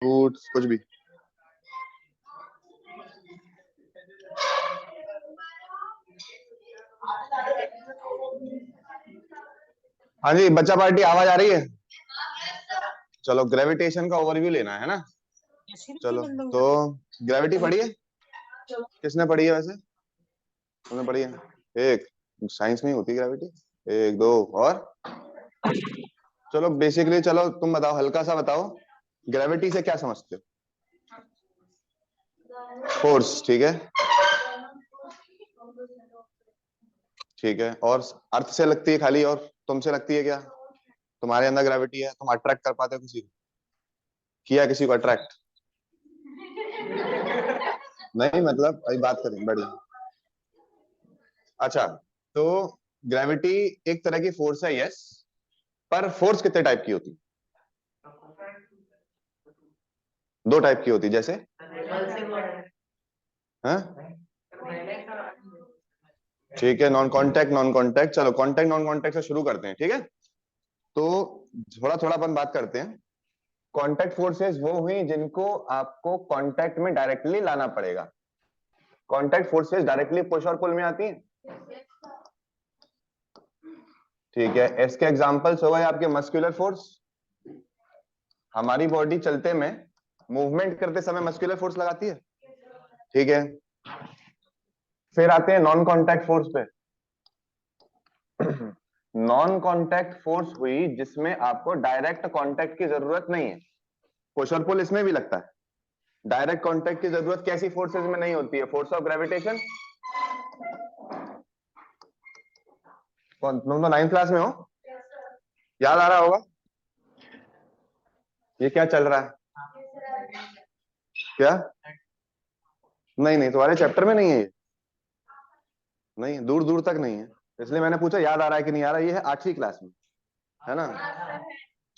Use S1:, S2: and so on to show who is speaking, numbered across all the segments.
S1: Fruits कुछ भी। हाँ जी बच्चा पार्टी, आवाज आ रही है? चलो ग्रेविटेशन का ओवरव्यू लेना है ना। चलो तो ग्रेविटी पढ़ी है? किसने पढ़ी है वैसे? तुमने पढ़ी है? एक, साइंस में ही होती है ग्रेविटी। एक दो और। चलो बेसिकली, चलो तुम बताओ, हल्का सा बताओ, ग्रेविटी से क्या समझते हो? फोर्स, ठीक है। ठीक है, और अर्थ से लगती है खाली, और तुमसे लगती है क्या? तुम्हारे अंदर ग्रेविटी है, तुम अट्रैक्ट कर पाते हो किसी को? किया किसी को अट्रैक्ट? नहीं, मतलब अभी बात करें बढ़िया। अच्छा, तो ग्रेविटी एक तरह की फोर्स है, यस। पर फोर्स कितने टाइप की होती? दो टाइप की होती, जैसे? हाँ ठीक है, नॉन कांटेक्ट नॉन कांटेक्ट। चलो कांटेक्ट नॉन कांटेक्ट से शुरू करते हैं, ठीक है। तो थोड़ा थोड़ा अपन बात करते हैं। कांटेक्ट फोर्सेस वो हुई जिनको आपको कांटेक्ट में डायरेक्टली लाना पड़ेगा। कांटेक्ट फोर्सेस डायरेक्टली पुश और पुल में आती हैं, ठीक है। इसके एग्जांपल्स हो गए आपके मस्कुलर फोर्स। हमारी बॉडी चलते में, मूवमेंट करते समय मस्कुलर फोर्स लगाती है, ठीक है। फिर आते हैं नॉन कांटेक्ट फोर्स पे। नॉन कांटेक्ट फोर्स हुई जिसमें आपको डायरेक्ट कांटेक्ट की जरूरत नहीं है। पुश और पुल इसमें भी लगता है। डायरेक्ट कांटेक्ट की जरूरत कैसी फोर्सेस में नहीं होती है? Force of gravitation. कौन, तुम तो 9th क्लास में हो, याद आ रहा होगा। ये क्या चल रहा है? क्या? नहीं नहीं, तुम्हारे चैप्टर में नहीं है ये। नहीं, दूर दूर तक नहीं है, इसलिए मैंने पूछा याद आ रहा है कि नहीं आ रहा है। ये है 8वीं क्लास में, है ना।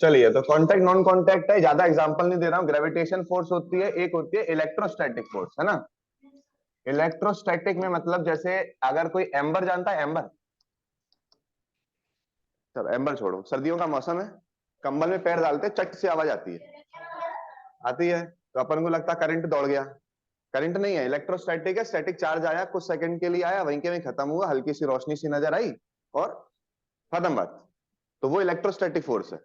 S1: चलिए, तो कांटेक्ट नॉन कांटेक्ट है, ज्यादा एग्जांपल नहीं दे रहा हूं। ग्रेविटेशन फोर्स होती है, एक होती है इलेक्ट्रोस्टैटिक फोर्स, है ना। इलेक्ट्रोस्टैटिक में मतलब जैसे अगर कोई एम्बर, जानता है एम्बर? चलो एम्बर छोड़ो, सर्दियों का मौसम है, कंबल में पैर डालते चट से आवाज आती है, आती है, तो अपन को लगता करंट दौड़ गया। करंट नहीं है, इलेक्ट्रोस्टैटिक है। स्टैटिक चार्ज आया, कुछ सेकंड के लिए आया, वहीं के वहीं खत्म हुआ, हल्की सी रोशनी सी नजर आई और खत्म बात। तो वो इलेक्ट्रोस्टैटिक फोर्स है।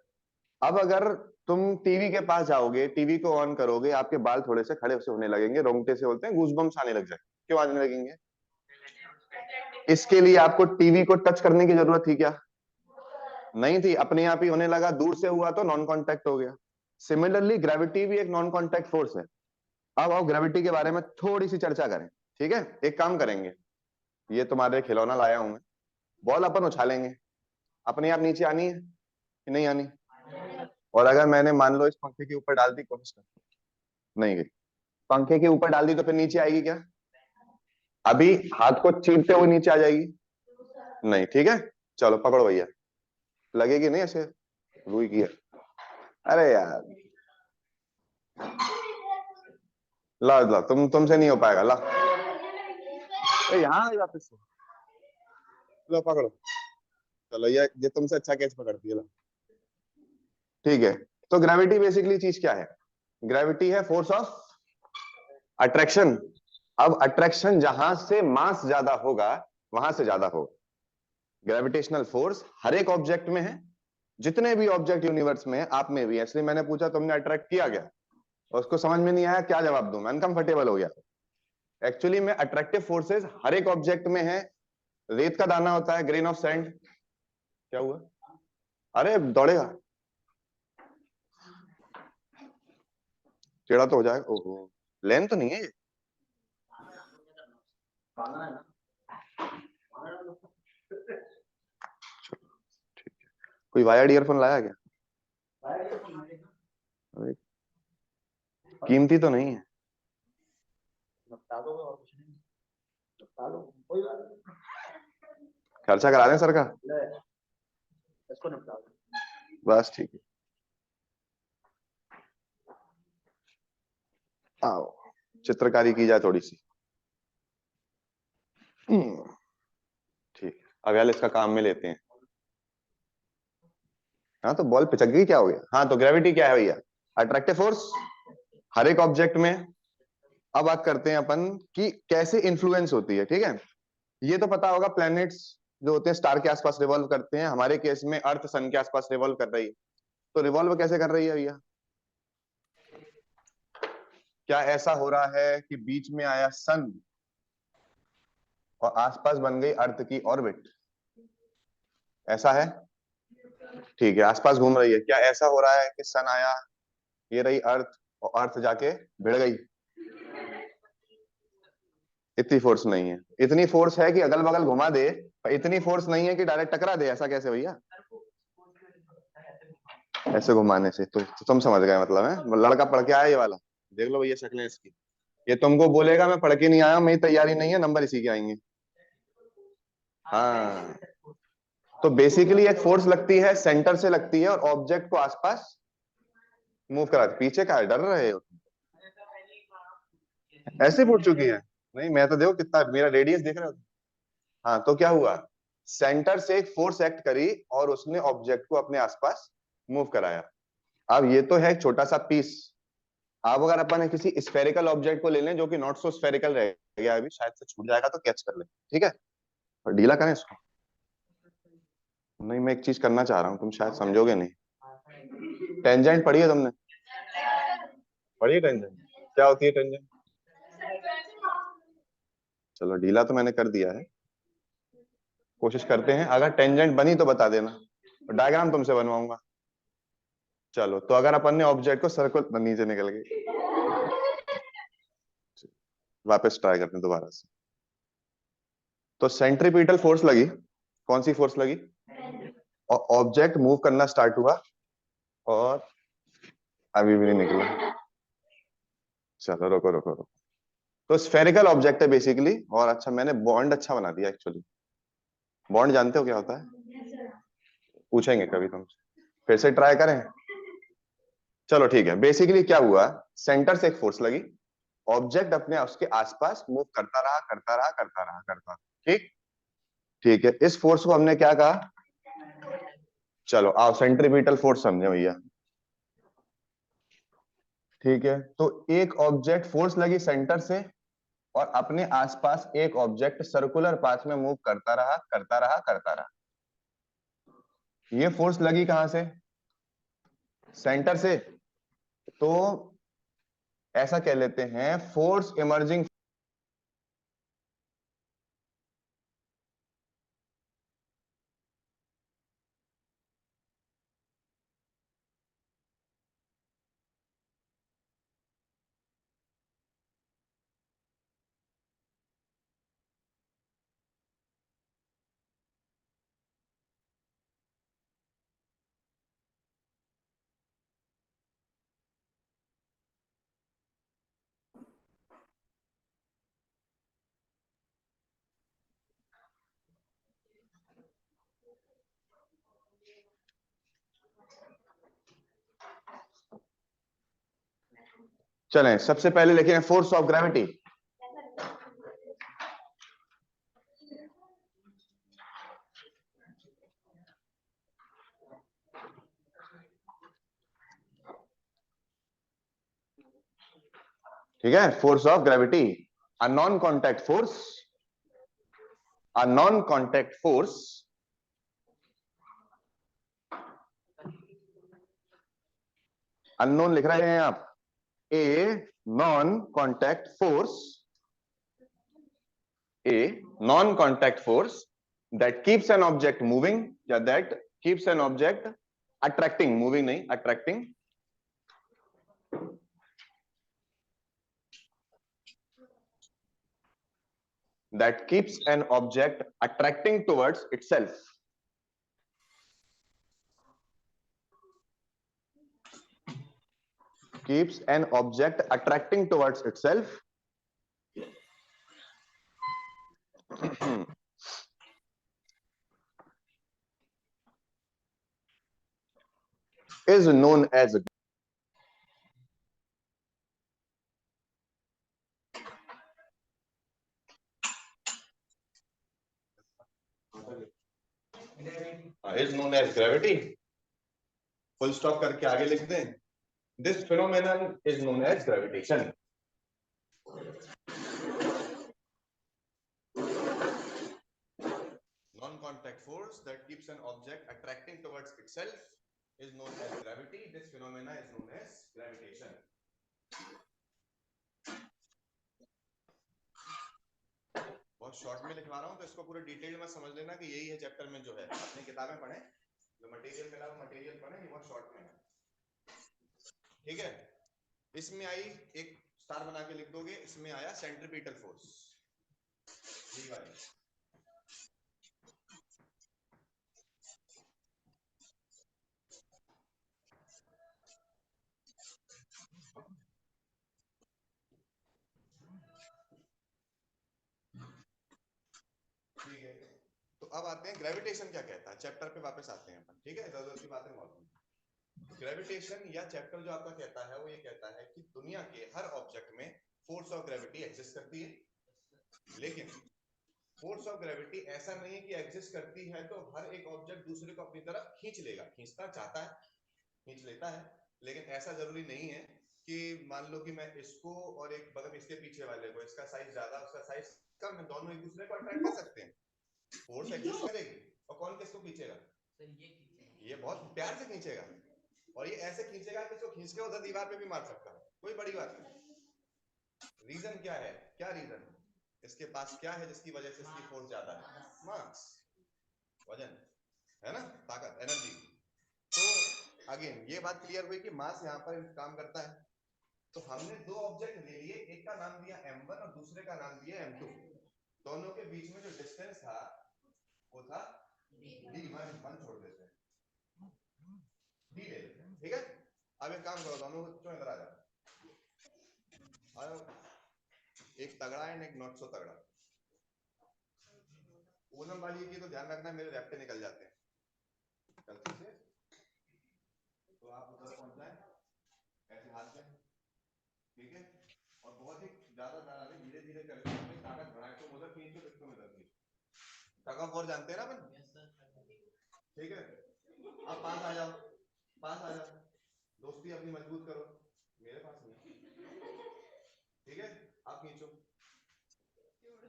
S1: अब अगर तुम टीवी के पास जाओगे, टीवी को ऑन करोगे, आपके बाल थोड़े से खड़े से होने लगेंगे, रोंगटे से बोलते हैं, गूजबम्स आने लग जाए। क्यों आने लगेंगे? इसके लिए आपको टीवी को टच करने की जरूरत थी क्या? नहीं थी, अपने आप ही होने लगा। दूर से हुआ तो नॉन कांटेक्ट हो गया। सिमिलरली ग्रेविटी भी एक नॉन कांटेक्ट फोर्स है। अब आओ ग्रेविटी के बारे में थोड़ी सी चर्चा करें, ठीक है। एक काम करेंगे, ये तुम्हारे खिलौना लाया हूं मैं, बॉल अपन उछालेंगे, अपने आप नीचे आनी है कि नहीं आनी? और अगर मैंने मान लो इस पंखे के ऊपर डाल दी, कोशिश कर, नहीं गई, पंखे के ऊपर डाल दी, तो फिर नीचे आएगी क्या? अभी हाथ को चीरते हुए नीचे आ जाएगी? नहीं, ठीक है। चलो पकड़ो भैया, लगेगी नहीं ऐसे, रुई की है। अरे यार, ला ला, तुमसे नहीं हो पाएगा, ला। यहाँ वापस से, लो पकड़ो। चलो ये तुमसे अच्छा कैच पकड़ती है, ला। ठीक है, तो ग्रेविटी बेसिकली चीज क्या है? ग्रेविटी है फोर्स ऑफ अट्रैक्शन। अब अट्रैक्शन जहां से मास ज्यादा होगा, वहां से ज्यादा होगा। ग्रेविटेशनल फोर्स हर एक ऑब्जेक्ट में है, जितने भी ऑब्जेक्ट यूनिवर्स में है, आप में भी है। इसलिए मैंने पूछा तुमने अट्रैक्ट किया गया, और उसको समझ में नहीं आया, क्या जवाब दूं मैं? अनकंफर्टेबल हो गया। एक्चुअली में अट्रैक्टिव फोर्सेस हर एक ऑब्जेक्ट में है। रेत का दाना होता है, ग्रेन ऑफ सैंड, क्या हुआ? अरे दौड़ेगा, टेढ़ा तो हो जाएगा। ओहो, लेन तो नहीं है ये। ठीक है, कोई वायर्ड ईयरफोन लाया क्या? अरे, कीमती तो नहीं है? खर्चा करा दें सर का, बस ठीक है। आओ, चित्रकारी की जाए थोड़ी सी। ठीक है, अब यार इसका काम में लेते हैं। हाँ तो बॉल पिचक गई, क्या हो गया? हाँ, तो ग्रेविटी क्या है भैया? Attractive force. हर एक ऑब्जेक्ट में। अब बात करते हैं अपन कि कैसे इन्फ्लुएंस होती है। ठीक है, ये तो पता होगा, प्लैनेट्स जो होते हैं स्टार के आसपास रिवॉल्व करते हैं। हमारे केस में अर्थ सन के आसपास रिवॉल्व कर रही है। तो रिवॉल्व कैसे कर रही है भैया? क्या ऐसा हो रहा है कि बीच में आया सन और आसपास बन गई अर्थ की ऑर्बिट? ऐसा है? ठीक है, आसपास घूम रही है। क्या ऐसा हो रहा है कि सन आया, ये रही अर्थ, और अर्थ जाके भिड़ गई? इतनी फोर्स नहीं है। इतनी फोर्स है कि अगल बगल घुमा दे, पर इतनी फोर्स नहीं है कि डायरेक्ट टकरा दे। ऐसा कैसे भैया? ऐसे घुमाने से तो तुम समझ गए मतलब है। लड़का पढ़ के आया ये वाला, देख लो भैया शक्लें इसकी। ये तुमको बोलेगा मैं पढ़ के नहीं आया, मेरी तैयारी नहीं है, नंबर इसी के आएंगे। हाँ, तो बेसिकली एक फोर्स लगती है, सेंटर से लगती है, और ऑब्जेक्ट को आसपास मूव कराती। पीछे का है, डर रहे हो? ऐसे पूछ चुकी है? नहीं, मैं तो देखो कितना मेरा रेडियस देख रहे हो। हाँ, तो क्या हुआ? सेंटर से एक फोर्स एक्ट करी और उसने ऑब्जेक्ट को अपने आसपास मूव कराया। अब ये तो है एक छोटा सा पीस। अब अगर अपन किसी स्फेरिकल ऑब्जेक्ट को ले लें जो कि नॉट सो स्फेरिकल रह गया, अभी शायद से छूट जाएगा, तो कैच कर ले। ठीक है, और ढीला करें इसको। नहीं, मैं एक चीज करना चाह रहा हूँ, तुम शायद समझोगे नहीं। टेंजेंट पढ़ी है तुमने? पढ़ी है टेंजेंट? क्या होती है टेंजेंट? चलो, ढीला तो मैंने कर दिया है। कोशिश करते हैं, अगर टेंजेंट बनी तो बता देना, डायग्राम तुमसे बनवाऊंगा। चलो, तो अगर अपन ने ऑब्जेक्ट को सर्कल, नीचे निकल गई, वापस ट्राई करते हैं दोबारा से। तो सेंट्रीपिटल फोर्स लगी। कौन सी फोर्स लगी? और ऑब्जेक्ट मूव करना स्टार्ट हुआ, और अभी भी नहीं निकला। चलो, रुको रुको रुको। तो स्फेरिकल ऑब्जेक्ट है बेसिकली। और अच्छा, मैंने बॉन्ड अच्छा बना दिया एक्चुअली। बॉन्ड जानते हो क्या होता है? पूछेंगे कभी तुमसे, फिर से ट्राई करें। चलो ठीक है, बेसिकली क्या हुआ, सेंटर से एक फोर्स लगी, ऑब्जेक्ट अपने उसके आसपास मूव करता रहा करता रहा करता रहा करता रहा। ठीक, ठीक है, इस फोर्स को हमने क्या कहा? चलो आओ सेंट्रीपिटल फोर्स समझे भैया। ठीक है, तो एक ऑब्जेक्ट, फोर्स लगी सेंटर से, और अपने आसपास एक ऑब्जेक्ट सर्कुलर पाथ में मूव करता रहा करता रहा करता रहा। ये फोर्स लगी कहां से? सेंटर से। तो ऐसा कह लेते हैं, फोर्स इमर्जिंग चलें, सबसे पहले लिखें फोर्स ऑफ ग्रेविटी। ठीक है, force of gravity, a non contact force, a non contact force, unknown लिख रहे हैं आप, a non contact force, a non-contact force that keeps an object moving, या that keeps an object attracting, moving नहीं, attracting, that keeps an object attracting towards itself, keeps an object attracting towards itself is known as, is known as gravity। Full stop करके आगे लिख दें, This phenomenon is known as gravitation. Non-contact force that keeps an object attracting towards itself is known as gravity. This phenomena is known as gravitation. बहुत short में लिखवा रहा हूँ तो इसको पूरे डिटेल में समझ लेना कि यही है चैप्टर में जो है अपनी किताबें पढ़ें, जो मटेरियल मिला वो मटेरियल पढ़ें, ये बहुत शॉर्ट में है, ठीक है। इसमें आई एक स्टार बना के लिख दोगे, इसमें आया सेंट्रीपिटल फोर्स, ये वाली। ठीक है, तो अब आते हैं ग्रेविटेशन क्या कहता है, चैप्टर पे वापस आते हैं अपन, ठीक है। इधर की बातें मौजूद। ग्रेविटेशन या चैप्टर जो आपका कहता है वो ये कहता है कि दुनिया के हर ऑब्जेक्ट में फोर्स ऑफ ग्रेविटी एग्जिस्ट करती है, लेकिन फोर्स ऑफ ग्रेविटी ऐसा नहीं है कि एग्जिस्ट करती है तो हर एक ऑब्जेक्ट दूसरे को अपनी तरफ खींच लेगा, खींचना चाहता है, खींच लेता है, लेकिन ऐसा जरूरी नहीं है कि मान लो कि मैं इसको और एक मतलब इसके पीछे वाले को, इसका साइज ज्यादा उसका साइज कम है, दोनों एक दूसरे को अट्रैक्ट कर सकते हैं, फोर्स एग्जिस्ट करेगी। और कौन किसको खींचेगा? ये बहुत प्यार से खींचेगा, और ये ऐसे खींचेगा कि इसको खींच के उधर दीवार पे भी मार सकता है, कोई बड़ी बात नहीं। रीजन क्या है, क्या रीजन, इसके पास क्या है जिसकी वजह से इसकी फोर्स ज्यादा है? मास, वजन है ना, ताकत, एनर्जी। तो अगेन ये बात क्लियर हुई कि मास यहाँ पर काम करता है। तो हमने दो ऑब्जेक्ट ले लिए, एक का नाम दिया m1 और दूसरे का नाम दिया m2। दोनों के बीच में जो डिस्टेंस था वो था d1, 1 छोड़ देते हैं, d ले लेते हैं, ठीक है। अब एक काम करो, दोनों क्यों इधर आ जाओ, एक तगड़ा है एक नॉट सो तगड़ा। ओलम वाली की तो ध्यान रखना, मेरे रैप्टे निकल जाते हैं गलती से, तो आप उधर पहुंच जाए ऐसे हाथ में, ठीक है। और बहुत ही ज्यादा ज्यादा धीरे धीरे करके अपनी ताकत बढ़ाए, तो उधर खींचो, इसको इधर खींचो, टग ऑफ वॉर जानते हैं ना अपन, ठीक है। अब पास आ जाओ, पास आ जाओ, दोस्ती अपनी मजबूत करो, मेरे पास नहीं, ठीक है। आप खींचो, ठीक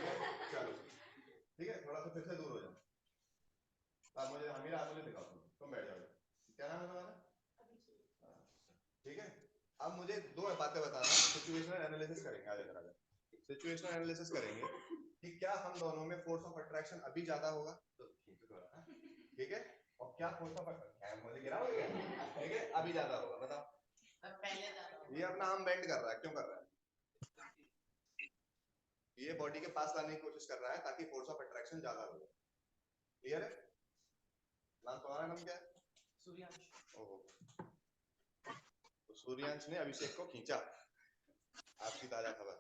S1: है, चलो, ठीक है, थोड़ा सा फिर से दूर हो जाओ। अब मुझे मेरा हाथ मुझे दिखाओ, तुम बैठ जाओ, क्या नाम है तुम्हारा? ठीक है। अब मुझे दो बातें बताना, सिचुएशनल एनालिसिस करेंगे, आगे जरा सिचुएशनल एनालिसिस करेंगे कि क्या हम दोनों में फोर्स ऑफ अट्रैक्शन अभी ज्यादा होगा, ठीक है, और क्या फोर्स ऑफ अट्रैक्शन मुझे गिरा हो गया, ठीक है, अभी ज्यादा होगा, बताओ। ये अपना आर्म बेंड कर रहा है, क्यों कर रहा है? ये बॉडी के पास लाने की कोशिश कर रहा है ताकि फोर्स ऑफ अट्रैक्शन ज्यादा हो जाए, क्लियर है। नाम तुम्हारा नाम क्या है? सूर्यांश। ओहो, तो सूर्यांश ने अभिषेक को खींचा, आपकी ताजा खबर,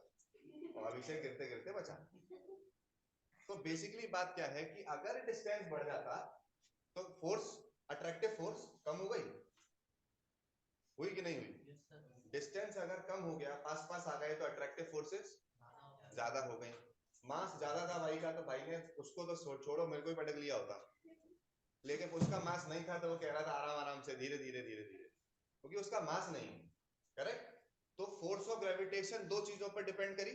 S1: और अभिषेक गिरते गिरते बचा। तो बेसिकली बात क्या है कि अगर डिस्टेंस बढ़ जाता तो फोर्स, अट्रैक्टिव फोर्स कम हो गई, हुई कि नहीं हुई? डिस्टेंस अगर कम हो गया, पास पास आ गए, तो अट्रैक्टिव फोर्सेस ज्यादा हो गई। मास ज्यादा था भाई का, तो भाई ने उसको तो छोड़ो, मेरे को ही पटक लिया होता, लेकिन उसका मास नहीं था, तो वो कह रहा था आराम आराम से, धीरे धीरे धीरे धीरे, क्योंकि उसका मास नहीं, करेक्ट। तो फोर्स ऑफ ग्रेविटेशन दो चीजों पर डिपेंड करी,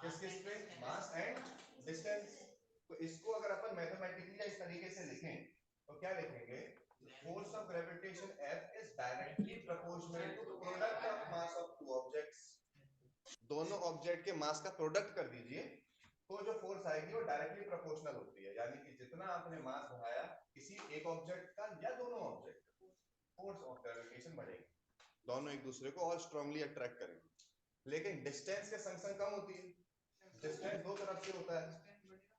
S1: किस किस पे? Mass and distance. तो इसको अगर अपन मैथमेटिकली इस तरीके से लिखें तो क्या लिखेंगे? Force of gravitation F is directly proportional to product of mass of two objects। दोनों ऑब्जेक्ट के मास का प्रोडक्ट कर दीजिए, तो जो फोर्स आएगी वो डायरेक्टली प्रोपोर्शनल होती है, यानी कि जितना आपने मास बढ़ाया किसी एक ऑब्जेक्ट का या दोनों ऑब्जेक्ट का, फोर्स ऑफ ग्रेविटेशन बढ़ेगी, दोनों एक दूसरे को और स्ट्रांगली अट्रैक्ट करेंगे। लेकिन डिस्टेंस के संग संग कम होती है, डिस्टेंस दो तरफ से होता है,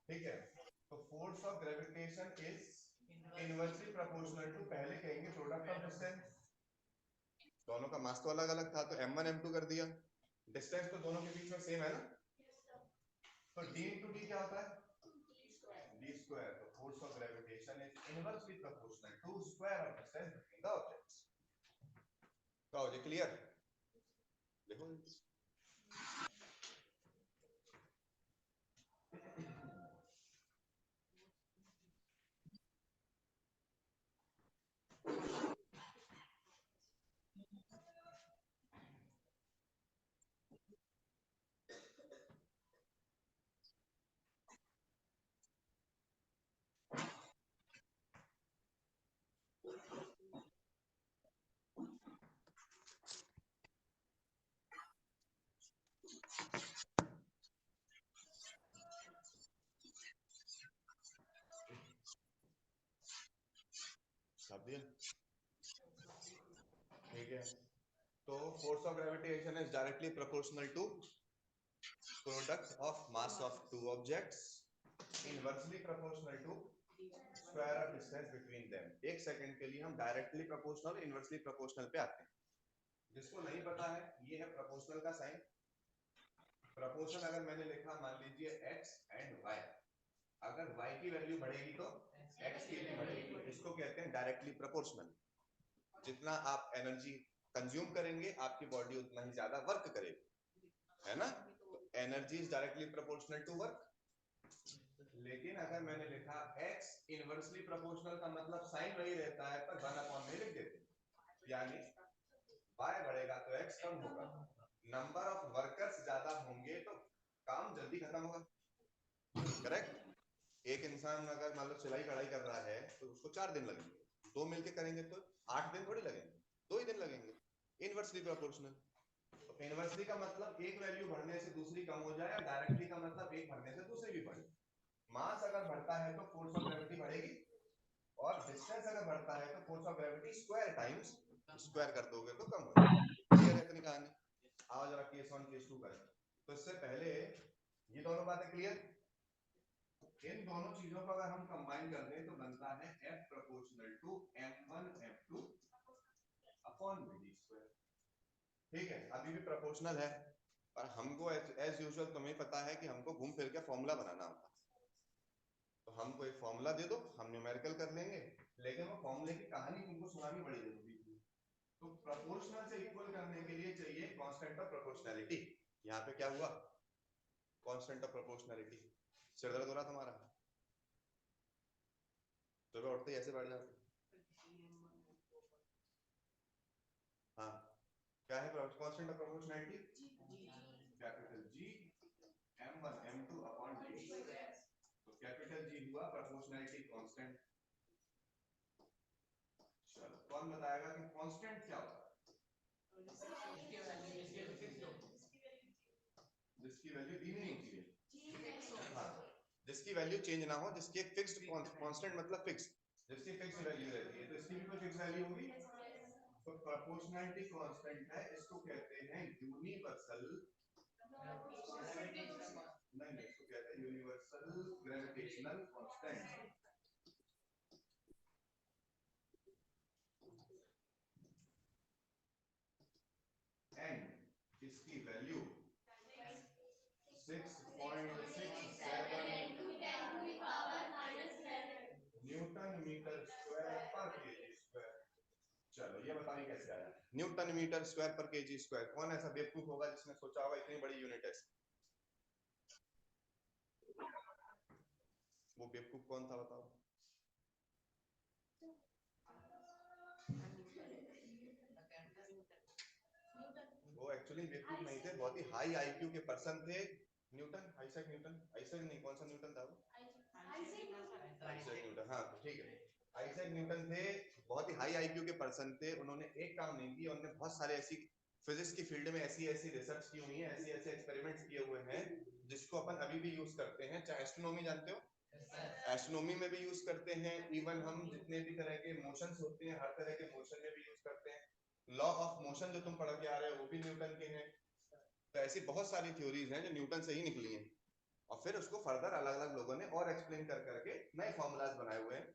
S1: ठीक है। तो force of gravitation is inversely proportional to, पहले कहेंगे प्रोडक्ट ऑफ डिस्टेंस, दोनों का मास तो अलग अलग था, तो m1 m2 कर दिया, डिस्टेंस तो दोनों के बीच में सेम है ना, तो d into d क्या होता है? d square। तो force of gravitation is inversely proportional to square of distance between the objects. तो ये क्लियर, देखो छाप दिया, ठीक है। तो force of gravitation is directly proportional to product of mass of two objects, inversely proportional to square of distance between them. एक second के लिए हम डायरेक्टली प्रोपोर्शनल इनवर्सली प्रोपोर्शनल पे आते हैं। जिसको नहीं पता है, ये है प्रोपोर्शनल का साइन। प्रोपोर्शन अगर मैंने लिखा मान लीजिए x एंड y, अगर y की वैल्यू बढ़ेगी तो x की भी बढ़ेगी, इसको कहते हैं डायरेक्टली प्रोपोर्शनल। जितना आप एनर्जी कंज्यूम करेंगे आपकी बॉडी उतना ही ज्यादा वर्क करेगी, है ना। तो energy is directly proportional to work. लेकिन अगर मैंने लिखा x इनवर्सली प्रोपोर्शनल का मतलब साइन वही रहता है पर 1/में लिख देते, यानी y बढ़ेगा तो x कम होगा, नंबर ऑफ वर्कर्स ज्यादा होंगे तो काम जल्दी खत्म होगा, करेक्ट। एक इंसान अगर मान लो सिलाई कढ़ाई कर रहा है तो उसको 4 दिन लगेंगे, 2 मिलके करेंगे तो 8 दिन थोड़ी लगेंगे, 2 ही दिन लगेंगे। इनवर्सली प्रोपोर्शनल, तो इनवर्सली का मतलब एक वैल्यू बढ़ने से दूसरी कम हो जाए, और डायरेक्टली का मतलब एक बढ़ने से दूसरी भी बढ़े। मास अगर बढ़ता है तो फोर्स ऑफ ग्रेविटी बढ़ेगी, और डिस्टेंस अगर बढ़ता है तो force of gravity square times square कर दोगे तो कम हो जाएगा। क्लियर है इतनी कहानी? आओ जरा केस 1 केस 2 करें। तो इससे पहले ये दोनों बातें क्लियर, इन दोनों चीजों को अगर हम कंबाइन कर दें तो बनता है F proportional to m1 m2 upon v²। ठीक है, अभी भी प्रोपोर्शनल है, पर हमको एज यूजुअल तुम्हें पता है कि हमको घूम फिर के फॉर्मूला बनाना होता है। तो हमको एक फॉर्मूला दे दो, हम न्यूमेरिकल कर लेंगे, लेकिन वो फॉर्मूले की कहानी तुमको सुनानी पड़ी जरूरी थी। तो प्रोपोर्शनल से इक्वल करने के लिए चाहिए कांस्टेंट ऑफ प्रोपोर्शनैलिटी। यहाँ पे क्या हुआ? Constant of proportionality. सिर दर्द हो रहा तुम्हारा? सुबह उठते ही ऐसे बैठ जाते? हाँ, क्या है constant of proportionality? Capital G m1 m2 upon d²। तो कैपिटल G हुआ प्रोपोर्शनैलिटी कांस्टेंट। चलो, कौन बताएगा कि कांस्टेंट क्या होता है? जिसकी वैल्यू दी नहीं होती है, हाँ, जिसकी वैल्यू चेंज ना हो, जिसकी एक फिक्स्ड कांस्टेंट मतलब फिक्स, जिसकी फिक्स वैल्यू रहती है, तो इसकी भी कोई फिक्स वैल्यू होगी। तो प्रोपोर्शनैलिटी कांस्टेंट है, इसको कहते हैं यूनिवर्सल, नहीं इसको कहते हैं यूनिवर्सल ग्रेविटेशनल कांस्टेंट। एंड इसकी वैल्यू 6.67 न्यूटन मीटर स्क्वायर पर केजी स्क्वायर। चलो ये बताइए कैसे आया न्यूटन मीटर स्क्वायर पर केजी स्क्वायर। कौन ऐसा बेवकूफ होगा जिसने सोचा होगा इतनी बड़ी यूनिट है? वो बेवकूफ कौन था बताओ? वो एक्चुअली बेवकूफ नहीं थे, बहुत ही हाई आईक्यू के पर्सन थे। न्यूटन, आइजैक न्यूटन, आइजैक नहीं, कौन सा न्यूटन था वो? आइजैक न्यूटन, हाँ ठीक है। आइजैक न्यूटन थे, बहुत ही हाई आईक्यू के पर्सन थे। उन्होंने एक काम नहीं किया, उन्होंने बहुत सारे ऐसी फिजिक्स की फील्ड में ऐसी ऐसी रिसर्च की हुई है, ऐसे ऐसे एक्सपेरिमेंट्स किए हुए हैं जिसको अपन अभी भी यूज करते हैं। चाहे एस्ट्रोनॉमी जानते हो, एस्ट्रोनॉमी में भी यूज करते हैं। इवन हम जितने भी तरह के मोशंस होते हैं हर तरह के मोशन में भी यूज करते हैं। लॉ ऑफ मोशन जो तुम पढ़ के आ रहे हो वो भी न्यूटन के हैं। तो ऐसी बहुत सारी थ्योरीज हैं जो न्यूटन से ही निकली हैं, और फिर उसको फर्दर अलग अलग लोगों ने और एक्सप्लेन कर करके नए फॉर्मूलाज बनाए हुए हैं।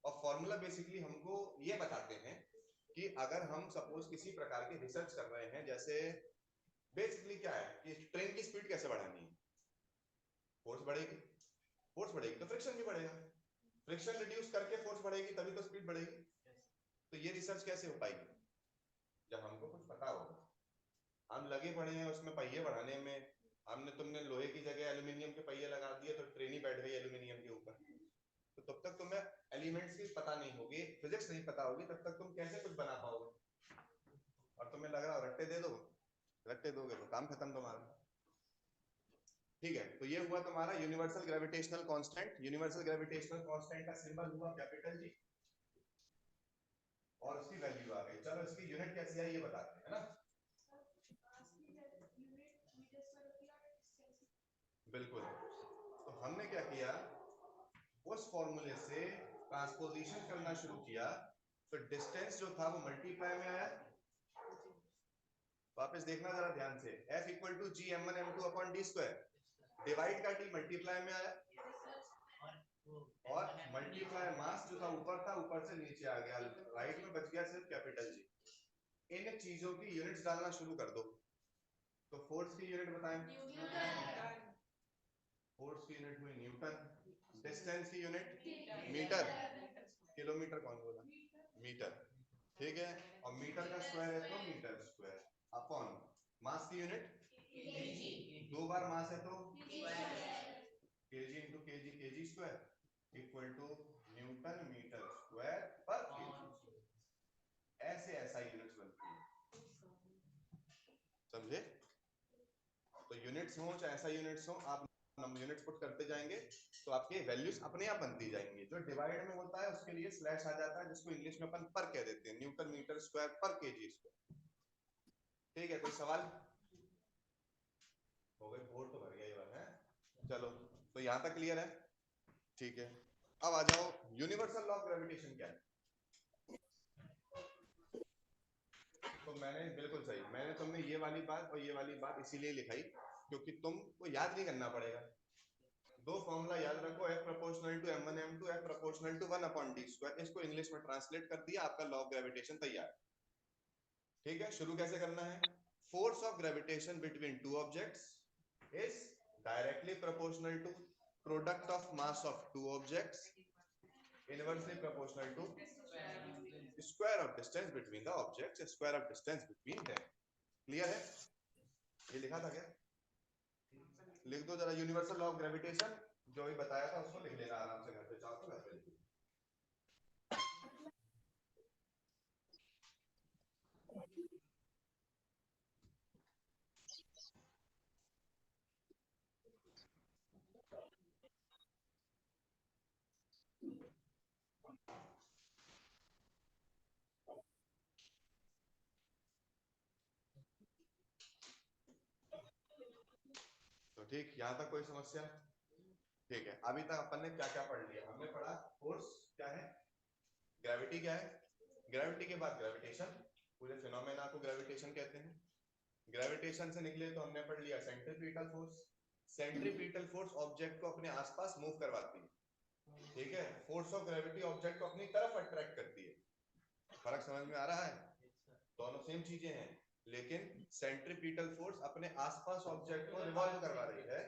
S1: और फॉर्मूला बेसिकली हमको ये बताते हैं कि अगर हम सपोज किसी प्रकार की रिसर्च कर रहे हैं, जैसे बेसिकली क्या है कि ट्रेन की स्पीड कैसे बढ़ानी है, फोर्स बढ़ेगी, फोर्स बढ़ेगी तो फ्रिक्शन भी बढ़ेगा, फ्रिक्शन रिड्यूस करके फोर्स बढ़ेगी तभी तो स्पीड बढ़ेगी। तो ये रिसर्च कैसे हो पाएगी? जब हमको कुछ पता हो। हम लगे पड़े हैं उसमें पहिए बढ़ाने में, हमने तुमने लोहे की जगह एल्यूमिनियम के पहिए लगा दिए तो ट्रेन ही बैठ गई एल्यूमिनियम के ऊपर। तो तब तक तुम्हें एलिमेंट्स की पता नहीं होगी, फिजिक्स नहीं पता होगी, तब तक तुम कैसे कुछ बना पाओगे? और तुम्हें लग रहा हो रट्टे दे दो, रट्टे दोगे तो काम खत्म तुम्हारा। ठीक है, तो ये हुआ तुम्हारा universal gravitational constant. Universal gravitational constant का सिंबल हुआ कैपिटल जी, और उसकी वैल्यू आ गई। चलो इसकी यूनिट कैसी आई ये बताते हैं, है ना। बिल्कुल, तो हमने क्या किया, उस फॉर्मूले से ट्रांसपोजिशन करना शुरू किया तो डिस्टेंस जो था वो मल्टीप्लाई में आया, वापस देखना जरा ध्यान से, F equal to G m1 m2 upon D square, divide का डी मल्टीप्लाई में आया और मल्टीप्लाई मास जो था ऊपर था, ऊपर से नीचे आ गया, राइट में बच गया सिर्फ कैपिटल जी। इन चीजों की यूनिट्स डालना शुरू कर दो। तो फोर्स की यूनिट बताएं, फोर्स की यूनिट हुई न्यूटन, डिस्टेंस की यूनिट मीटर, किलोमीटर कौन बोला, मीटर, ठीक है, और मीटर का स्क्वायर है तो मीटर स्क्वायर, अपॉन मास की यूनिट केजी, दो बार मास है तो KG into KG, KG square equal to newton metre square पर केजी। ऐसे ऐसा यूनिट्स बनती है, समझे? तो यूनिट्स हो चाहे ऐसा यूनिट्स हो, आप यूनिट्स पुट करते जाएंगे तो आपके वैल्यूज अपने आप बनती जाएंगी। जो डिवाइड में होता है उसके लिए स्लैश आ जाता है, जिसको इंग्लिश में अपन पर कह देते हैं, न्यूटन मीटर स्क्वायर पर केजी स्क्वायर। ठीक है, कोई सवाल? हो गए, बोर्ड तो भर गया ये बार है। चलो, तो यहां तक क्लियर है? ठीक है, अब आ जाओ यूनिवर्सल लॉ ऑफ ग्रेविटेशन क्या है। तो मैंने बिल्कुल सही, मैंने तुमने ये वाली बात और ये वाली बात इसीलिए लिखाई क्योंकि तुमको याद नहीं करना पड़ेगा। दो फॉर्मूला याद रखो, F proportional to m1 m2, F proportional to 1 upon d square. इसको इंग्लिश में ट्रांसलेट कर दिया, आपका लॉ ऑफ ग्रेविटेशन तैयार। ठीक है, शुरू कैसे करना है? Force of gravitation between two objects is directly proportional to product of mass of two objects inversely proportional to square of distance between the objects, square of distance between them. Clear है? ये लिखा था क्या? लिख दो जरा, universal law of gravitation जो भी बताया था उसको लिख लेना आराम से, घर पे चाहो तो घर पे लिख। तो ठीक, यहां तक कोई समस्या? ठीक है, अभी तक अपन ने क्या क्या पढ़ लिया? हमने पढ़ा फोर्स क्या है, ग्रेविटी क्या है, ग्रेविटी के बाद ग्रेविटेशन, पूरे फिनोमेना को ग्रेविटेशन कहते हैं। ग्रेविटेशन से निकले तो हमने पढ़ लिया centripetal force. Centripetal force object को अपने आसपास मूव करवाती है, ठीक है। फोर्स ऑफ ग्रेविटी ऑब्जेक्ट को अपनी तरफ अट्रैक्ट करती है। फर्क समझ में आ रहा है? दोनों सेम चीजें हैं, लेकिन सेंट्रीपिटल फोर्स अपने आसपास ऑब्जेक्ट को रिवॉल्व करवा रही है,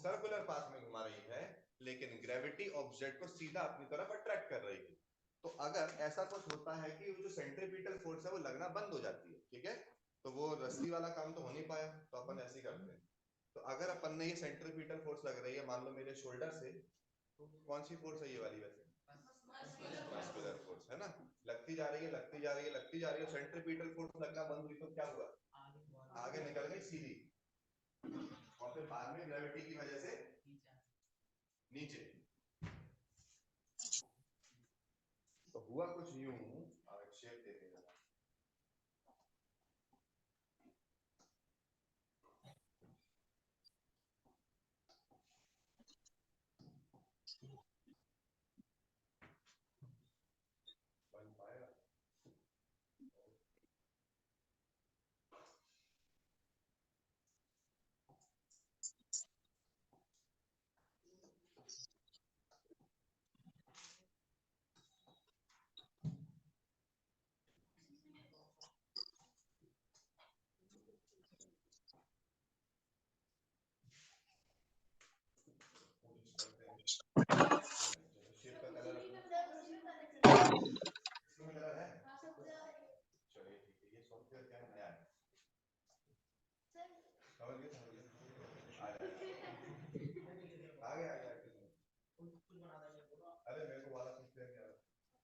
S1: सर्कुलर पाथ में घुमा रही है, लेकिन ग्रेविटी ऑब्जेक्ट को सीधा अपनी तरफ अट्रैक्ट कर रही है। तो अगर ऐसा कुछ होता है कि वो जो सेंट्रीपिटल फोर्स है वो लगना बंद हो जाती है, ठीक है, तो वो रस्सी वाला काम तो हो नहीं पाया, तो अपन ऐसे ही करते हैं। तो अगर अपन ने ये सेंट्रीपिटल फोर्स लग रही है मान लो मेरे शोल्डर से, तो कौन सी फोर्स है ये वाली? वैसे मस्कुलर फोर्स है ना, लगती जा रही है, लगती जा रही है, लगती जा रही है, सेंट्रीपिटल फोर्स लगना बंद हुई तो क्या हुआ? आगे निकल गई सीधी, और फिर बाद में ग्रेविटी की वजह से नीचे। तो हुआ कुछ यूं, शेप देते हैं, बन पाएगा? शेप का कलर इसमें कलर है, चलिए ठीक है, ये सॉफ्टवेयर क्या नया है, समझ गए समझ गए, आ गया आ गया। अरे मेरे को वाला सॉफ्टवेयर क्या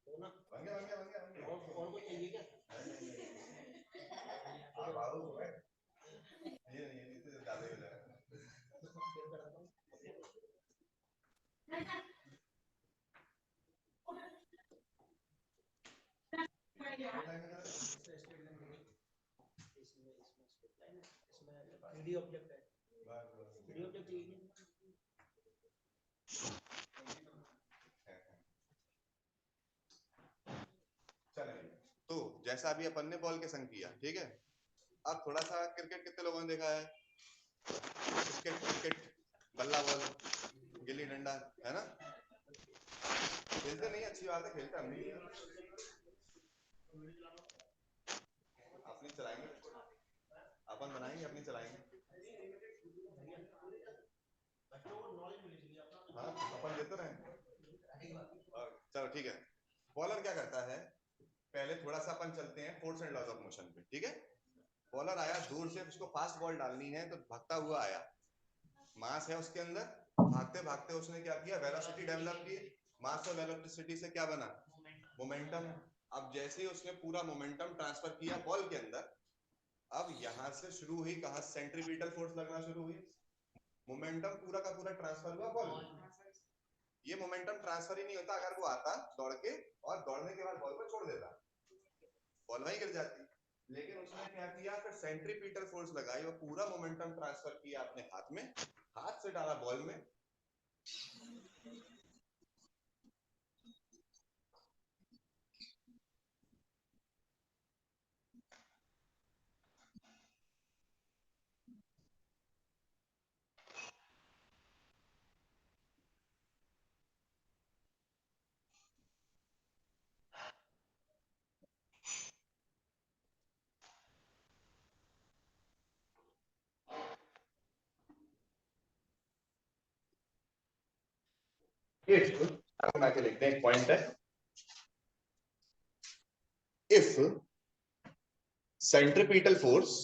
S1: बन गया बन गया बन गया बन गया, और कोई चाहिए क्या? आप आओ तो है, ये नहीं है, इतने ज्यादा ही हो जाएगा।
S2: वीडियो ऑब्जेक्ट है, वीडियो ऑब्जेक्ट चाहिए।
S1: ऐसा अभी अपन ने बॉल के संग किया, ठीक है। अब थोड़ा सा क्रिकेट कितने लोगों ने देखा है, क्रिकेट क्रिकेट बल्ला बॉल गिल्ली डंडा, है ना। खेलते नहीं, अच्छी बात है, खेलते हम नहीं, अपनी चलाएंगे, अपन बनाएंगे अपनी चलाएंगे। हाँ अपन देते रहे। चलो ठीक है। बॉलर क्या करता है, पहले थोड़ा सा अपन चलते हैं force and laws of motion पे, ठीक है। बॉलर आया दूर से, उसको फास्ट बॉल डालनी है, तो भागता हुआ आया, मास है उसके अंदर, भागते भागते उसने क्या किया, वेलोसिटी डेवलप की। मास और वेलोसिटी से क्या बना, मोमेंटम। अब जैसे ही उसने पूरा मोमेंटम ट्रांसफर किया बॉल के अंदर, अब यहां से शुरू हुई, कहा सेंट्रीपिटल फोर्स लगना शुरू हुई, मोमेंटम पूरा का पूरा ट्रांसफर हुआ बॉल में। ये मोमेंटम ट्रांसफर ही नहीं होता अगर वो आता दौड़ के और दौड़ने के बाद बॉल को छोड़ देता, बॉल वहीं गिर जाती। लेकिन उसने क्या किया, फिर सेंट्रीपिटल फोर्स लगाई और पूरा मोमेंटम ट्रांसफर किया अपने हाथ में, हाथ से डाला बॉल में। बना के लिखते हैं, पॉइंट है, if centripetal force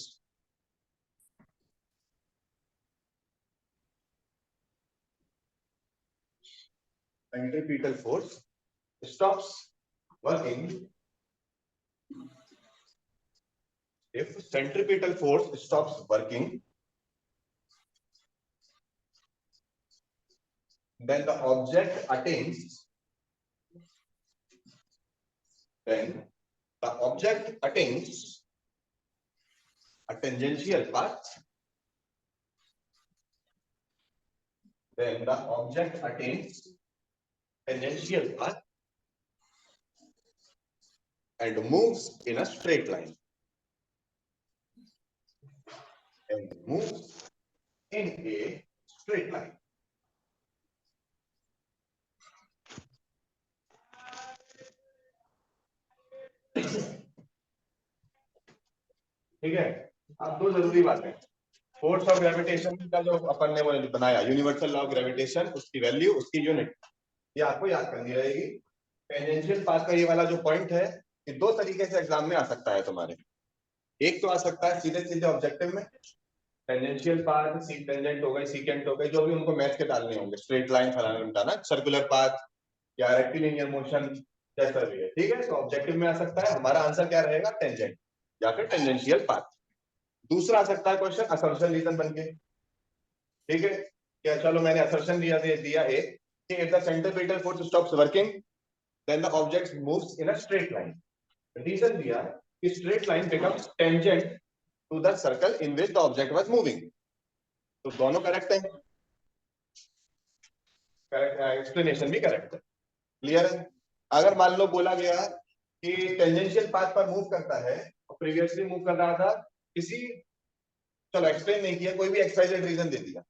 S1: stops working, if centripetal force stops working, then the object attains a tangential path. Then the object attains tangential path and moves in a straight line. And moves in a straight line. ठीक है। अब दो जरूरी बातें, force of gravitation का जो अपन ने वो बनाया यूनिवर्सल लॉ ऑफ ग्रेविटेशन, उसकी वैल्यू, उसकी यूनिट, ये आपको याद करनी रहेगी। टेंजेंशियल पाथ का ये वाला जो पॉइंट है, ये दो तरीके से एग्जाम में आ सकता है तुम्हारे। एक तो आ सकता है सीधे सीधे ऑब्जेक्टिव में, टेंजेंशियल पाथ, सीक टेंजेंट हो गए, सीकेंट हो गए, जो भी उनको मैथ के डालने होंगे, स्ट्रेट लाइन फलाना ढिमकाना, सर्कुलर पाथ या रेक्टिलिनियर मोशन, जैसा भी है, ठीक है। तो ऑब्जेक्टिव में आ सकता है, हमारा आंसर क्या रहेगा, टेंजेंट या फिर टेंजेंशियल पाथ। दूसरा आ सकता है क्वेश्चन असम्पशन रीजन बनके, ठीक है। क्या, चलो मैंने असम्पशन दिया एक कि if the centripetal force stops working then the object moves in a straight line. Reason दिया कि straight line becomes tangent to the circle in which the object was moving. तो दोनों करेक्ट है, एक्सप्लेनेशन भी correct है, clear है। अगर मान लो बोला गया कि टेंजेंशियल पाथ पर मूव करता है और प्रीवियसली मूव कर रहा था किसी, चलो एक्सप्लेन नहीं किया, कोई भी एक्सप्लेनेशन रीजन दे दिया,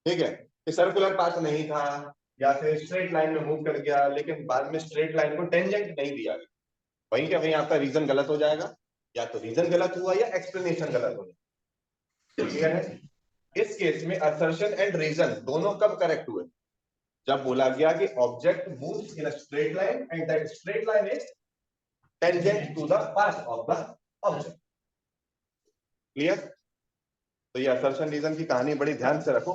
S1: ठीक है, कि सर्कुलर पाथ नहीं था या फिर स्ट्रेट लाइन में मूव कर गया, लेकिन बाद में स्ट्रेट लाइन को टेंजेंट नहीं दिया गया, वहीं क्या वहीं आपका रीजन गलत हो जाएगा, या तो रीजन गलत हुआ या एक्सप्लेनेशन गलत हो जाएगा, क्लियर है। इस केस में असर्शन एंड रीजन दोनों कब करेक्ट हुए, जब बोला गया कि object moves in a straight line and that straight line is tangent to the path of the object, clear. तो ये असर्शन रीजन की कहानी बड़ी ध्यान से रखो।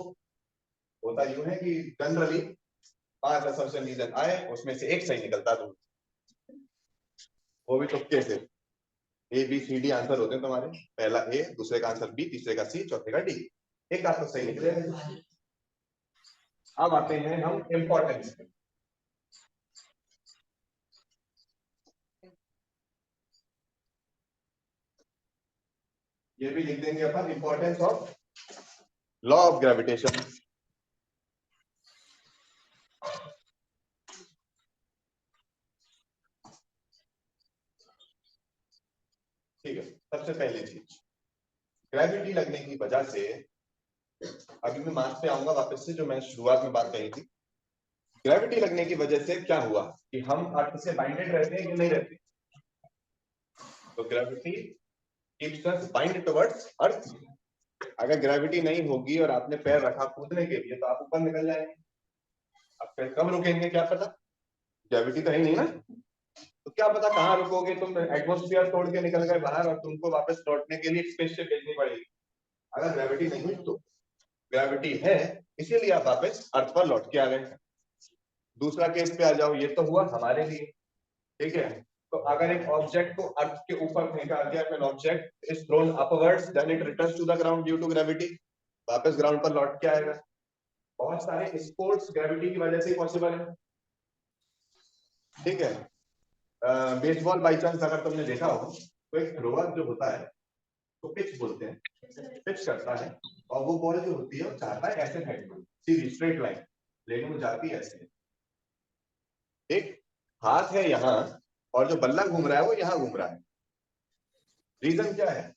S1: होता यूं है कि जनरली 5 असर्शन रीजन आए, उसमें से एक सही निकलता, तो वो भी तुक्के से, A B C D answer होते हैं तुम्हारे, पहला ए, दूसरे का आंसर बी, तीसरे का सी, चौथे का डी, एक आंसर सही निकलेगा। अब आते हैं हम इंपॉर्टेंस पे। ये भी लिख देंगे अपन, importance of law of gravitation. सबसे पहली चीज, ग्रेविटी लगने की वजह से, अभी मैं मास पे आऊंगा वापस से, जो मैं शुरुआत में बात कही थी, ग्रेविटी लगने की वजह से क्या हुआ कि हम अर्थ से बाइंडेड रहते हैं कि नहीं रहते। तो gravity keeps us bind towards अर्थ। अगर ग्रेविटी नहीं होगी और आपने पैर रखा कूदने के लिए, तो आप ऊपर निकल जाएंगे। अब फिर कब रुकेंगे क्या पता, ग्रेविटी तो है नहीं ना, तो क्या पता कहाँ रुकोगे, तुम एटमॉस्फेयर तोड़ के निकल गए बाहर और तुमको वापस लौटने के लिए स्पेसशिप भेजनी पड़ेगी। अगर ग्रेविटी नहीं हुई तो, ग्रेविटी है इसीलिए आप वापस अर्थ पर लौट के आ गए। दूसरा केस पे आ जाओ, ये तो हुआ हमारे लिए, ठीक है। तो अगर एक ऑब्जेक्ट को अर्थ के ऊपर फेंका गया, when object is thrown upwards then it returns to the ground due to gravity, वापस ग्राउंड पर लौट के आएगा। बहुत सारे स्पोर्ट्स ग्रेविटी की वजह से पॉसिबल है, ठीक है। बेसबॉल बाई चांस अगर तुमने देखा हो, तो एक थ्रोअर जो होता है, तो पिच बोलते हैं, पिच करता है और वो बॉल जो होती है वो चाहता है ऐसे फेंक दो, सीधी स्ट्रेट लाइन, लेकिन वो जाती है ऐसे। एक हाथ है यहाँ और जो बल्ला घूम रहा है वो यहाँ घूम रहा है। रीजन क्या है?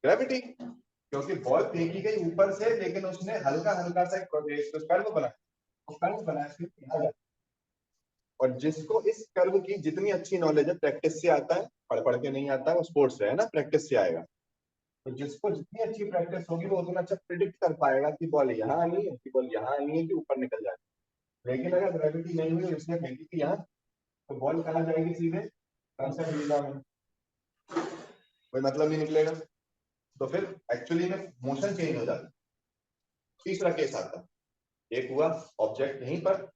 S1: ग्रेविटी। क्योंकि बॉल फेंकी गई ऊपर से, लेकिन उसने हल्का हल्का सा कर्व बनाया, कर्व बनाया। और जिसको इस कर्व की जितनी अच्छी नॉलेज है, प्रैक्टिस से आता है, पढ़ पढ़ के नहीं आता है, वो स्पोर्ट्स है ना, प्रैक्टिस से आएगा। तो जिसको जितनी अच्छी प्रैक्टिस होगी वो उतना अच्छा प्रिडिक्ट कर पाएगा कि बॉल यहाँ आनी है, कि बॉल यहाँ आनी है, कि ऊपर निकल जाए। लेकिन अगर ग्रेविटी नहीं हुई, उसने फेंकी थी यहाँ, तो बॉल कहाँ जाएगी? सीधे कंसर्न दिशा में, कोई मतलब नहीं निकलेगा। तो फिर एक्चुअली में मोशन चेंज हो जाता है। तीसरा केस आता है, एक हुआ ऑब्जेक्ट यहीं पर,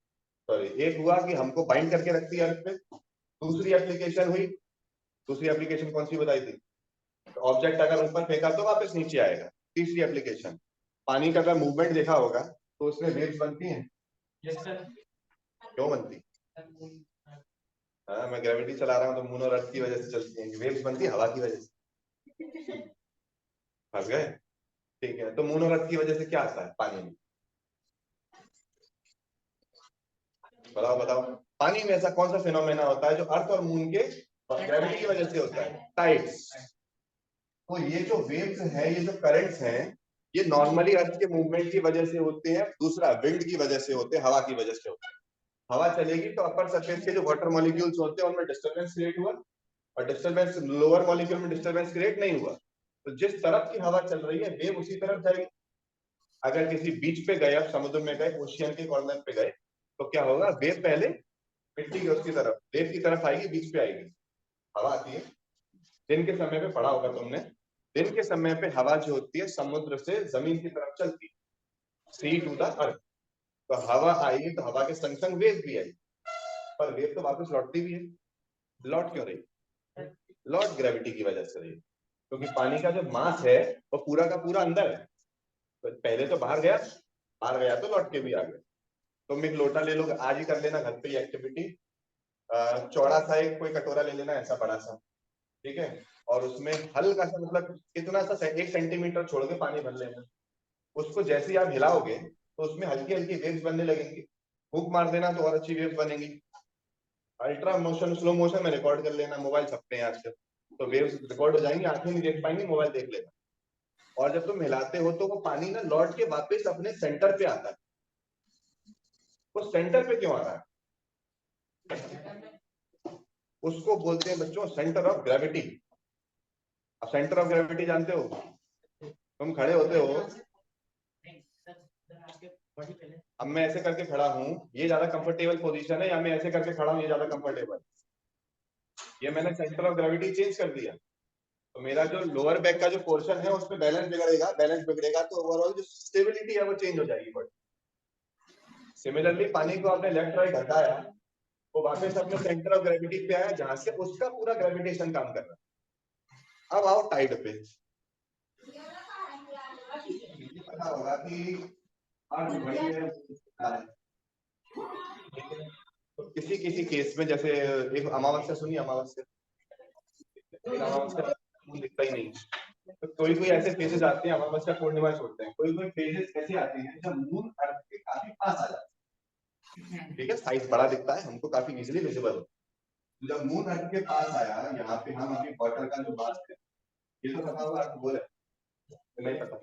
S1: सॉरी, एक हुआ कि हमको बाइंड करके रखती है अर्थ पे। दूसरी एप्लीकेशन हुई, दूसरी एप्लीकेशन कौन सी बताई थी? तो ऑब्जेक्ट अगर ऊपर फेंका तो वापस नीचे आएगा। तीसरी एप्लीकेशन, पानी का अगर मूवमेंट देखा होगा तो उसमें वेव्स बनती हैं। क्यों बनती? हाँ, मैं ग्रेविटी चला रहा हूँ तो मून और अर्थ की वजह से चलती हैं। वेव्स बनती है हवा की वजह से। फंस गए? ठीक है, तो मून और अर्थ की वजह से क्या आता है पानी में? बताओ बताओ, पानी में ऐसा कौन सा फिनोमेना होता है जो अर्थ और मून के ग्रेविटी की वजह से होता है? टाइड्स। तो ये जो वेव्स हैं, ये जो करंट्स हैं, ये नॉर्मली अर्थ के मूवमेंट की वजह से होते हैं। दूसरा, विंड की वजह से होते हैं, हवा की वजह से होते हैं। हवा चलेगी तो अपर सरफेस के जो वाटर मॉलिक्यूल्स होते हैं उनमें डिस्टर्बेंस क्रिएट हुआ, और डिस्टर्बेंस लोअर मॉलिक्यूल में डिस्टर्बेंस क्रिएट नहीं हुआ। तो जिस तरफ की हवा चल रही है, वेव उसी तरफ जाएगी। अगर किसी बीच पे गए, आप समुद्र में गए, ओशियन के कॉर्नर पे गए, तो क्या होगा? वेव पहले मिट्टी की उसकी तरफ, वेव की तरफ आएगी, बीच पे आएगी, हवा आती है। दिन के समय पे पढ़ा होगा तुमने, दिन के समय पे हवा जो होती है समुद्र से जमीन की तरफ चलती है, सी टू द अर्थ। तो हवा आई तो हवा के संग संग वेव भी आई, पर वेव तो वापस लौटती भी है। लौट क्यों रही? लौट ग्रेविटी की वजह से रही, क्योंकि पानी का जो मास है वो पूरा का पूरा अंदर है। तो पहले तो बाहर गया, बाहर गया तो लौट के भी आ गया। तुम एक लोटा ले लो, आज ही कर लेना घर पे एक्टिविटी। चौड़ा सा एक कोई कटोरा ले लेना, ऐसा बड़ा सा, ठीक है, और उसमें हल्का सा, मतलब इतना सा 1 सेंटीमीटर छोड़ के पानी भर लेना। उसको जैसे ही आप हिलाओगे तो उसमें हल्की हल्की वेव्स बनने लगेंगी। हुक मार देना तो और अच्छी वेव्स बनेंगी। अल्ट्रा मोशन, स्लो मोशन में रिकॉर्ड कर लेना, मोबाइल छपते हैं आजकल, तो वेव्स रिकॉर्ड हो जाएंगी, आंखें नहीं देख पाएंगी, मोबाइल देख लेना। और जब तुम हिलाते हो तो वो पानी ना लौट के वापस अपने सेंटर पे आता है। वो सेंटर पे क्यों आ रहा है? उसको बोलते हैं बच्चों सेंटर ऑफ ग्रेविटी। अब सेंटर ऑफ ग्रेविटी जानते हो? तुम खड़े होते हो, अब मैं ऐसे करके खड़ा हूं, ये ज्यादा कंफर्टेबल पोजीशन है, या मैं ऐसे करके खड़ा हूं, ये ज्यादा कंफर्टेबल? ये मैंने सेंटर ऑफ ग्रेविटी चेंज कर दिया, तो मेरा जो लोअर बैक का जो पोर्शन है उसमें बैलेंस बिगड़ेगा, बैलेंस बिगड़ेगा तो ओवरऑल जो स्टेबिलिटी है वो चेंज हो जाएगी। बट सिमिलरली पानी को आपने लेफ्ट राइट हटाया, वो वापस अपने सेंटर ऑफ ग्रेविटी पे आया, जहां से उसका पूरा ग्रेविटेशन काम कर रहा है। अब आओ टाइड पे। पता होगा कि तो किसी किसी केस में, जैसे एक अमावस्या सुनी, अमावस्या, अमावस्या दिखता ही नहीं, तो कोई कोई ऐसे फेजेस आते हैं, अमावस्या पूर्णिमा छोड़ते हैं, कोई कोई फेजेस ऐसे आते हैं जब मून अर्थ के काफी पास आ जाता है, ठीक है, साइज बड़ा दिखता है हमको, काफी इजीली विजिबल होता है। जब मून अर्थ के पास आया, यहाँ पे हम अभी वाटर का जो बात है, ये तो पता होगा आपको, बोले नहीं पता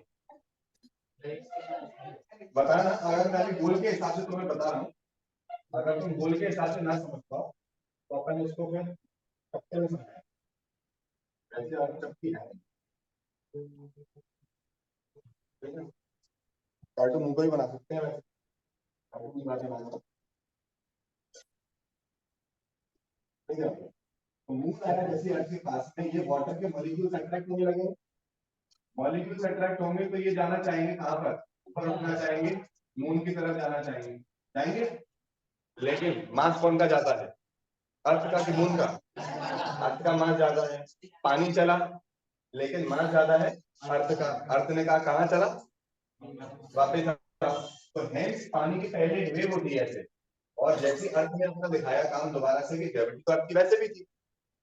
S1: बताना। अगर मैं अभी गोल के हिसाब से तुम्हें बता रहा हूँ, अगर तुम गोल के हिसाब से ना समझ पाओ तो अपन इसको फिर चक्कर में समझाएं। ऐसे और चक्की है, कार्टून मुंह को ही बना सकते हैं वैसे, कार्टून की बातें बना सकते हैं। तो मून आया जैसे अर्थ के पास में, ये वाटर के मॉलिक्यूल्स अट्रैक्ट होने लगे। मॉलिक्यूल्स अट्रैक्ट होंगे तो ये जाना चाहेंगे कहां पर, ऊपर उठना चाहेंगे, मून की तरफ जाना चाहेंगे, जाएंगे। लेकिन मास कौन का ज्यादा है, अर्थ का कि मून का? अर्थ का मास ज्यादा है। पानी चला लेकिन मास ज्यादा है अर्थ का। अर्थ ने कहा कहां चला, वापस आ। तो हेंस पानी की पहले वेव होती है ऐसे, और जैसे अर्थ ने अपना दिखाया काम दोबारा से कि ग्रेविटी तो अर्थ की वैसे भी थी,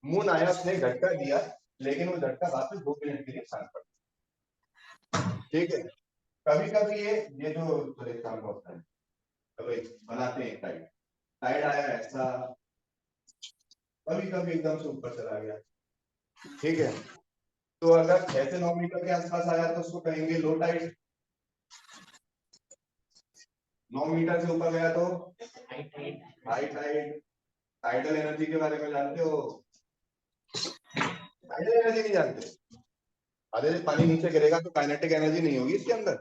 S1: मून आया उसने झटका दिया, लेकिन वो झटका वापस 2 मिनट के लिए शांत पड़, ठीक है। कभी कभी ये जो काम होता है, कभी बनाते हैं टाइड, टाइड आया ऐसा, कभी कभी एकदम से ऊपर चला गया, ठीक है। तो अगर 6 से 9 मीटर के आसपास आया तो उसको कहेंगे लो टाइड। 9 मीटर से ऊपर गया तो हाई टाइड। टाइडल एनर्जी के बारे में जानते हो? टाइडल एनर्जी नहीं जानते? अरे पानी नीचे गिरेगा तो काइनेटिक एनर्जी नहीं होगी इसके अंदर।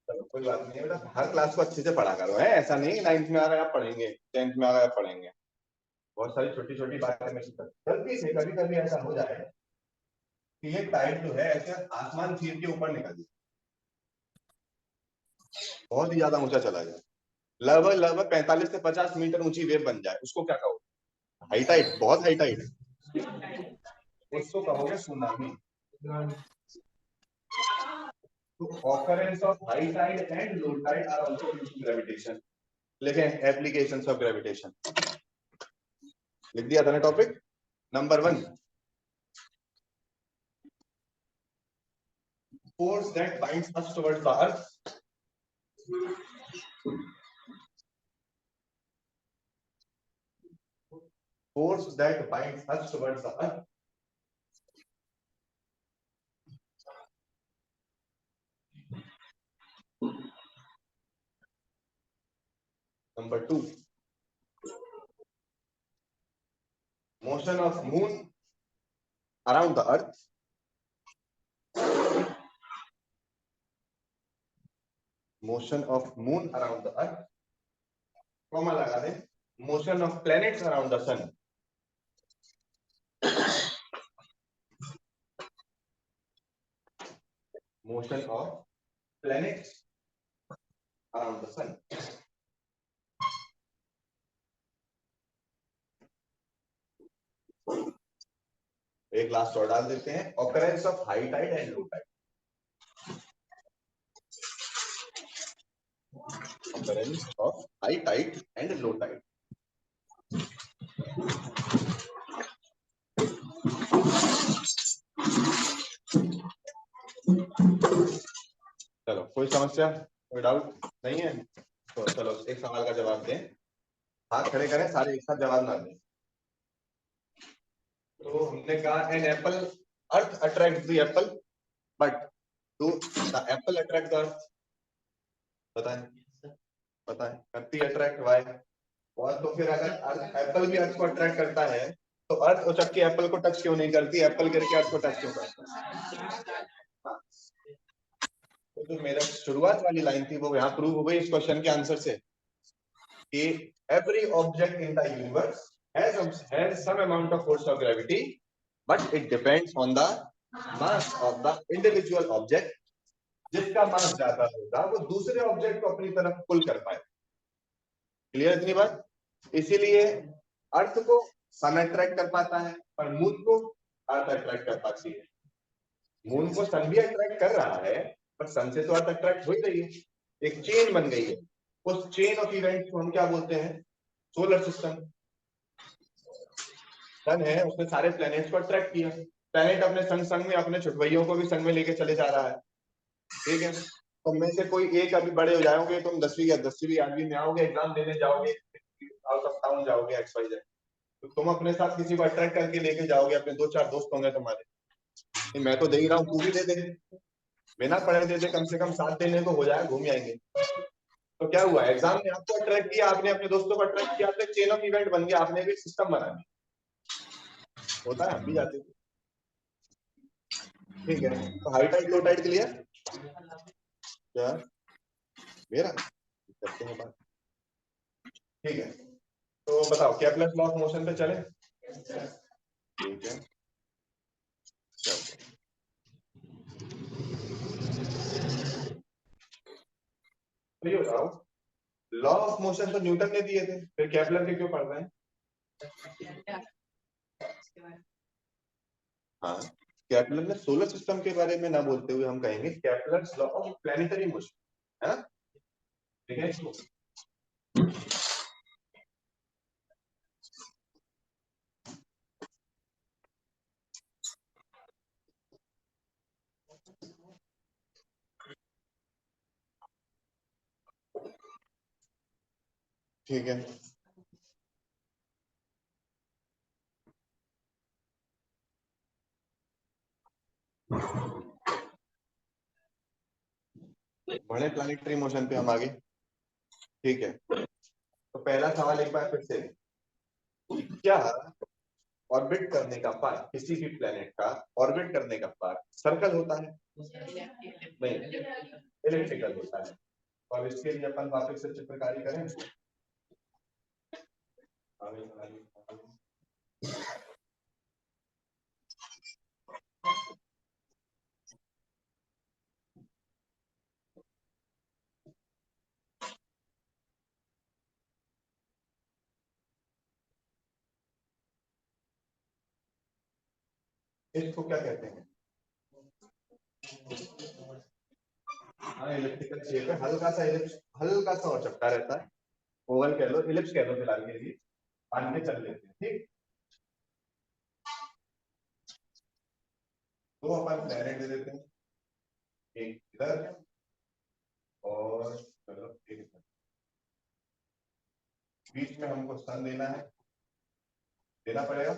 S1: चलो कोई बात नहीं बेटा, हर क्लास को अच्छे से पढ़ा करो, है ऐसा नहीं 9th में आ रहा है आप पढ़ेंगे, 10th में आ रहा है आप पढ़ेंगे। बहुत सारी छोटी छोटी बातें में गलती से कभी कभी ऐसा हो जाए कि ये टाइड जो है ऐसे आसमान चीर के ऊपर निकल जाए, बहुत ही ज्यादा ऊंचा चला जाए, लगभग 45 से 50 मीटर ऊंची वेव बन जाए, उसको क्या कहो? हाई टाइड, बहुत हाई टाइड, उसको कहोगे सुनामी। तो occurrence of high tide and low tide are also due to gravitation. लेकिन applications of gravitation लिख दिया था ना topic number 1, force that binds us towards the earth. Force that binds us towards the earth. Number 2, motion of moon around the earth. Motion of moon around the earth, comma लगा दे, motion of planets around the sun. Motion of planets around the sun. एक last और डाल देते हैं, occurrence of high tide and low tide. Occurrence of high tide and low tide. चलो कोई समस्या, कोई डाउट नहीं है? तो चलो एक सवाल का जवाब दें, हाथ खड़े करें सारे एक साथ जवाब ना दें। तो हमने कहा an apple, earth attract the apple but do the apple attract the earth? बताएं बताएं, करती अट्रैक्ट वाई? और तो फिर अगर एप्पल भी अर्थ को अट्रैक्ट करता है तो अर्थ उचक के एप्पल को टच क्यों नहीं करती, एप्पल करके अर्थ को टच क्यों करता है? तो जो मेरा शुरुआत वाली लाइन थी वो यहाँ प्रूव हो गई इस क्वेश्चन के आंसर से कि every object in the universe has some amount of force of gravity, but it depends on the mass of the individual object. जिसका मास ज्यादा होगा वो दूसरे ऑब्जेक्ट को अपनी तरफ पुल कर पाए। क्लियर इतनी बात? इसीलिए अर्थ को सन अट्रैक्ट कर पाता है पर मून को अर्थ अट्रैक्ट कर पाती है। मून को सन भी अट्रैक्ट कर रहा है पर सन से तो अर्थ अट्रैक्ट हो ही रही है, एक चेन बन गई है। उस चेन ऑफ इवेंट्स को हम क्या बोलते हैं? Solar system. सन है, उसने सारे प्लैनेट्स को अट्रैक्ट किया, प्लैनेट अपने संग संग में अपने छुटवैयों को भी संग में लेके चले जा रहा है, ठीक है। तो में से कोई एक अभी बड़े हो जाओगे, तुम 10वीं या 10वीं 11वीं में आओगे, एग्जाम देने जाओगे, आउट ऑफ टाउन जाओगे XYZ, तो तुम अपने साथ किसी को अट्रैक्ट करके लेके जाओगे, अपने 2-4 दोस्त होंगे तुम्हारे, नहीं मैं तो दे ही रहा हूँ, तू भी दे दे, बिना पढ़े दे दे, कम से कम 7 देने को हो जाए, घूम जाएंगे। तो क्या हुआ, एग्जाम ने आपको अट्रैक्ट किया, आपने अपने दोस्तों को अट्रैक्ट किया, तो चेन ऑफ इवेंट बन गया, आपने भी सिस्टम बना दिया। होता है, हम भी जाते थे। ठीक है, तो high tide low tide clear? क्या मेरा करते हैं बात, ठीक है। तो बताओ केपलर लॉ ऑफ मोशन पे चले? ठीक है, तो ये बताओ, लॉ ऑफ मोशन तो न्यूटन ने दिए थे, फिर केपलर के क्यों पढ़ रहे हैं? हाँ, केपलर ने सोलर सिस्टम के बारे में ना बोलते हुए हम कहेंगे Kepler's law of planetary motion, है ना? ठीक है, ठीक है। बड़े प्लैनेटरी मोशन पे हम आगे, ठीक है। तो पहला सवाल एक बार फिर से, क्या ऑर्बिट करने का पाथ, किसी भी प्लेनेट का ऑर्बिट करने का पाथ सर्कल होता है? नहीं, इलिप्टिकल होता है। और इसके लिए अपन वापस से चित्रकारी करें। इसको क्या कहते हैं? हाँ, इलिप्टिकल शेप है, हल्का सा इलिप्स, हल्का सा और चपटा रहता है, ओवल कह लो, इलिप्स कह लो फिलहाल के लिए, मान के चल लेते हैं, ठीक। दो अपन प्लेनेट दे देते हैं, एक इधर और चलो एक इधर, बीच में हमको सन देना है, देना पड़ेगा।